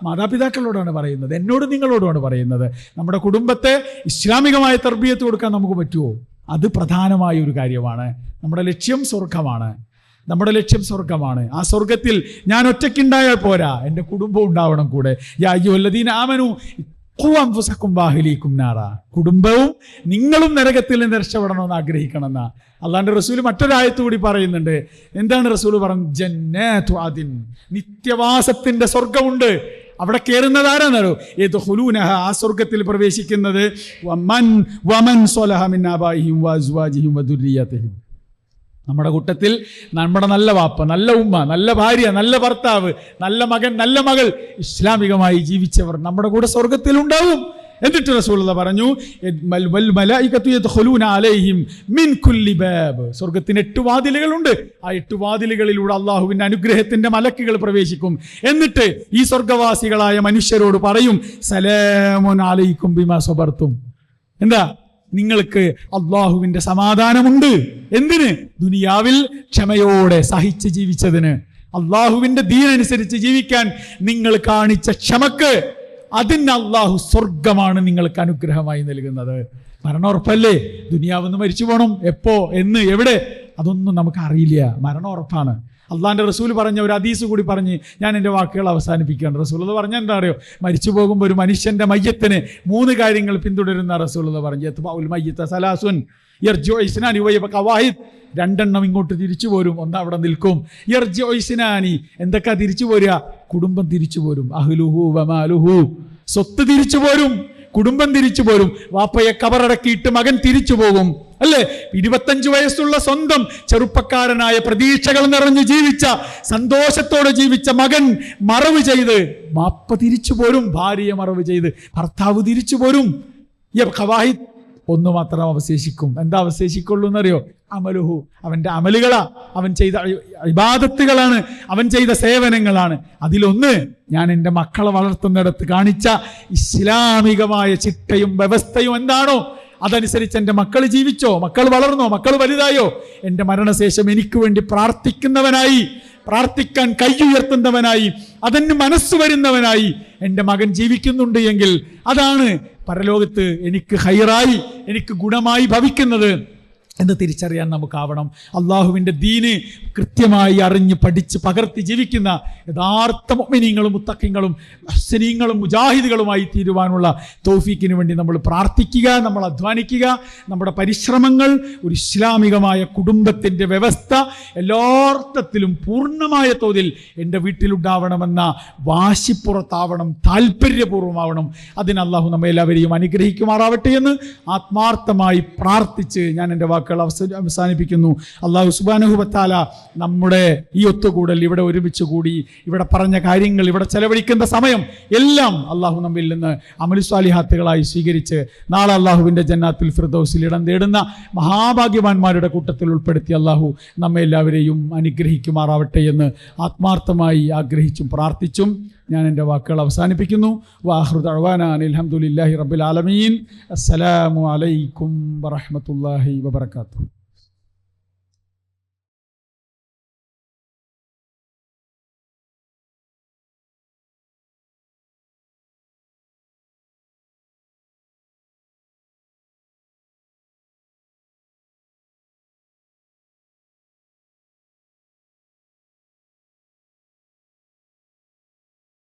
മാതാപിതാക്കളോടാണ് പറയുന്നത്, എന്നോട് നിങ്ങളോടുമാണ് പറയുന്നത്. നമ്മുടെ കുടുംബത്തെ ഇസ്ലാമികമായ തർബിയത്ത് കൊടുക്കാൻ നമുക്ക് പറ്റുമോ? അത് പ്രധാനമായ ഒരു കാര്യമാണ്. നമ്മുടെ ലക്ഷ്യം സ്വർഗമാണ്. ആ സ്വർഗത്തിൽ ഞാൻ ഒറ്റയ്ക്കുണ്ടായാൽ പോരാ, എൻ്റെ കുടുംബം ഉണ്ടാവണം കൂടെ. യാ അയ്യുഹല്ലദീന ആമനൂ കുടുംബവും നിങ്ങളും നരകത്തിൽ നിന്ന് രക്ഷപ്പെടണമെന്ന് ആഗ്രഹിക്കണമെന്ന അള്ളാന്റെ റസൂൽ മറ്റൊരായത്ത് കൂടി പറയുന്നുണ്ട്. എന്താണ് റസൂൽ പറഞ്ഞത്? ജന്നത്തു അദിൻ, നിത്യവാസത്തിന്റെ സ്വർഗമുണ്ട്. അവിടെ കയറുന്നത് ആരാന്നോ? യദ്ഖുലൂനഹ, ആ സ്വർഗത്തിൽ പ്രവേശിക്കുന്നത് വമൻ സ്വലഹ മിൻ ആബാഇഹിം വഅസ്വാജിഹിം വദുർരിയതിഹിം, നമ്മുടെ കൂട്ടത്തിൽ നമ്മുടെ നല്ല വാപ്പ, നല്ല ഉമ്മ, നല്ല ഭാര്യ, നല്ല ഭർത്താവ്, നല്ല മകൻ, നല്ല മകൾ, ഇസ്ലാമികമായി ജീവിച്ചവർ നമ്മുടെ കൂടെ സ്വർഗത്തിൽ ഉണ്ടാവും. എന്നിട്ട് റസൂലുള്ളാഹി പറഞ്ഞു, വൽ മലായികതു യദ്ഖുലൂന അലൈഹിം മിൻ കുല്ലി ബാബ്, സ്വർഗത്തിന് 8 വാതിലുകളുണ്ട്. ആ 8 വാതിലുകളിലൂടെ അള്ളാഹുവിന്റെ അനുഗ്രഹത്തിന്റെ മലക്കുകൾ പ്രവേശിക്കും. എന്നിട്ട് ഈ സ്വർഗവാസികളായ മനുഷ്യരോട് പറയും, സലാമുൻ അലൈക്കും ബിമാ സബർത്തും. എന്താ? നിങ്ങൾക്ക് അള്ളാഹുവിന്റെ സമാധാനമുണ്ട്. എന്തിന്? ദുനിയാവിൽ ക്ഷമയോടെ സഹിച്ച് ജീവിച്ചതിന്, അള്ളാഹുവിന്റെ ദീനനുസരിച്ച് ജീവിക്കാൻ നിങ്ങൾ കാണിച്ച ക്ഷമക്ക്, അതിന് അള്ളാഹു സ്വർഗമാണ് നിങ്ങൾക്ക് അനുഗ്രഹമായി നൽകുന്നത്. മരണം ഉറപ്പല്ലേ? ദുനിയാവെന്ന് മരിച്ചു പോകണം. എപ്പോ, എന്ന്, എവിടെ, അതൊന്നും നമുക്ക് അറിയില്ല. മരണം ഉറപ്പാണ്. അള്ളാന്റെ റസൂൽ പറഞ്ഞ ഒരു ഹദീസ് കൂടി പറഞ്ഞ് ഞാൻ എൻ്റെ വാക്കുകൾ അവസാനിപ്പിക്കുകയാണ്. റസൂൽ പറഞ്ഞ എന്താ അറിയോ? മരിച്ചു പോകുമ്പോൾ ഒരു മനുഷ്യന്റെ മയ്യത്തിന് 3 കാര്യങ്ങൾ പിന്തുടരുന്ന റസൂൽ പറഞ്ഞു. സലാസുൻ യർജു ഇസ്നാനി വയബക വാഹിദ്, 2 എണ്ണം ഇങ്ങോട്ട് തിരിച്ചു പോരും, 1 അവിടെ നിൽക്കും. യർജു ഇസ്നാനി, എന്തൊക്കെ തിരിച്ചു പോരുക? കുടുംബം തിരിച്ചു പോരും. അഹ്ലുഹു വമാലുഹു, സ്വത്ത് തിരിച്ചു പോരും, കുടുംബം തിരിച്ചു പോരും. വാപ്പയെ കബറടക്കിയിട്ട് മകൻ തിരിച്ചു പോകും, അല്ലേ? 25 വയസ്സുള്ള സ്വന്തം ചെറുപ്പക്കാരനായ പ്രതീക്ഷകൾ നിറഞ്ഞു ജീവിച്ച, സന്തോഷത്തോടെ ജീവിച്ച മകൻ മറവ് ചെയ്ത് വാപ്പ തിരിച്ചു പോരും, ഭാര്യയെ മറവ് ചെയ്ത് ഭർത്താവ് തിരിച്ചു പോരും. ഒന്ന് മാത്രം അവശേഷിക്കും. എന്താ അവശേഷിക്കുള്ളൂ എന്നറിയോ? അമലുഹു, അവന്റെ അമലുകളാ, അവൻ ചെയ്ത ഇബാദത്തുകളാണ്, അവൻ ചെയ്ത സേവനങ്ങളാണ്. അതിലൊന്ന്, ഞാൻ എൻ്റെ മക്കളെ വളർത്തുന്നിടത്ത് കാണിച്ച ഇസ്ലാമികമായ ചിട്ടയും വ്യവസ്ഥയും എന്താണോ അതനുസരിച്ച് എൻ്റെ മക്കൾ ജീവിച്ചോ, മക്കൾ വളർന്നോ, മക്കൾ വലുതായോ, എൻ്റെ മരണശേഷം എനിക്ക് വേണ്ടി പ്രാർത്ഥിക്കുന്നവനായി, പ്രാർത്ഥിക്കാൻ കൈയുയർത്തുന്നവനായി, അതിന് മനസ്സ് വരുന്നവനായി എൻ്റെ മകൻ ജീവിക്കുന്നുണ്ട് എങ്കിൽ അതാണ് പരലോകത്ത് എനിക്ക് ഹൈറായി, എനിക്ക് ഗുണമായി ഭവിക്കുന്നത് എന്ന് തിരിച്ചറിയാൻ നമുക്കാവണം. അള്ളാഹുവിൻ്റെ ദീന് കൃത്യമായി അറിഞ്ഞ് പഠിച്ച് പകർത്തി ജീവിക്കുന്ന യഥാർത്ഥ മുഅ്മിനീങ്ങളും മുത്തഖീങ്ങളും മുഹ്സിനീങ്ങളും മുജാഹിദുകളുമായി തീരുവാനുള്ള തൗഫീക്കിന് വേണ്ടി നമ്മൾ പ്രാർത്ഥിക്കുക, നമ്മൾ അധ്വാനിക്കുക. നമ്മുടെ പരിശ്രമങ്ങൾ ഒരു ഇസ്ലാമികമായ കുടുംബത്തിൻ്റെ വ്യവസ്ഥ എല്ലാർത്ഥത്തിലും പൂർണ്ണമായ തോതിൽ എൻ്റെ വീട്ടിലുണ്ടാവണമെന്ന വാശിപ്പുറത്താവണം, താല്പര്യപൂർവ്വമാവണം. അതിന് അള്ളാഹു നമ്മെ എല്ലാവരെയും അനുഗ്രഹിക്കുമാറാവട്ടെ എന്ന് ആത്മാർത്ഥമായി പ്രാർത്ഥിച്ച് ഞാൻ എൻ്റെ വാക്കുകൾ അവസാനിപ്പിക്കുന്നു. അല്ലാഹു സുബ്ഹാനഹു വ തആല നമ്മുടെ ഈ ഒത്തുകൂടൽ, ഇവിടെ ഒരുമിച്ച് കൂടി ഇവിടെ പറഞ്ഞ കാര്യങ്ങൾ, ഇവിടെ ചെലവഴിക്കുന്ന സമയം എല്ലാം അള്ളാഹു നമ്മിൽ നിന്ന് അമലു സ്വാലിഹാത്തുകളായി സ്വീകരിച്ച് നാളെ അള്ളാഹുവിൻ്റെ ജന്നാത്തുൽ ഫിർദൗസിൽ ഇടം തേടുന്ന മഹാഭാഗ്യവാന്മാരുടെ കൂട്ടത്തിൽ ഉൾപ്പെടുത്തി അള്ളാഹു നമ്മെ എല്ലാവരെയും അനുഗ്രഹിക്കുമാറാവട്ടെ എന്ന് ആത്മാർത്ഥമായി ആഗ്രഹിച്ചും പ്രാർത്ഥിച്ചും ഞാൻ എൻ്റെ വാക്കുകൾ അവസാനിപ്പിക്കുന്നു. വആഖിറു ദഅ്വാനാ അനിൽ ഹംദുലില്ലാഹി റബ്ബിൽ ആലമീൻ. അസ്സലാമു അലൈക്കും വറഹ്മത്തുള്ളാഹി വബറകാതുഹു.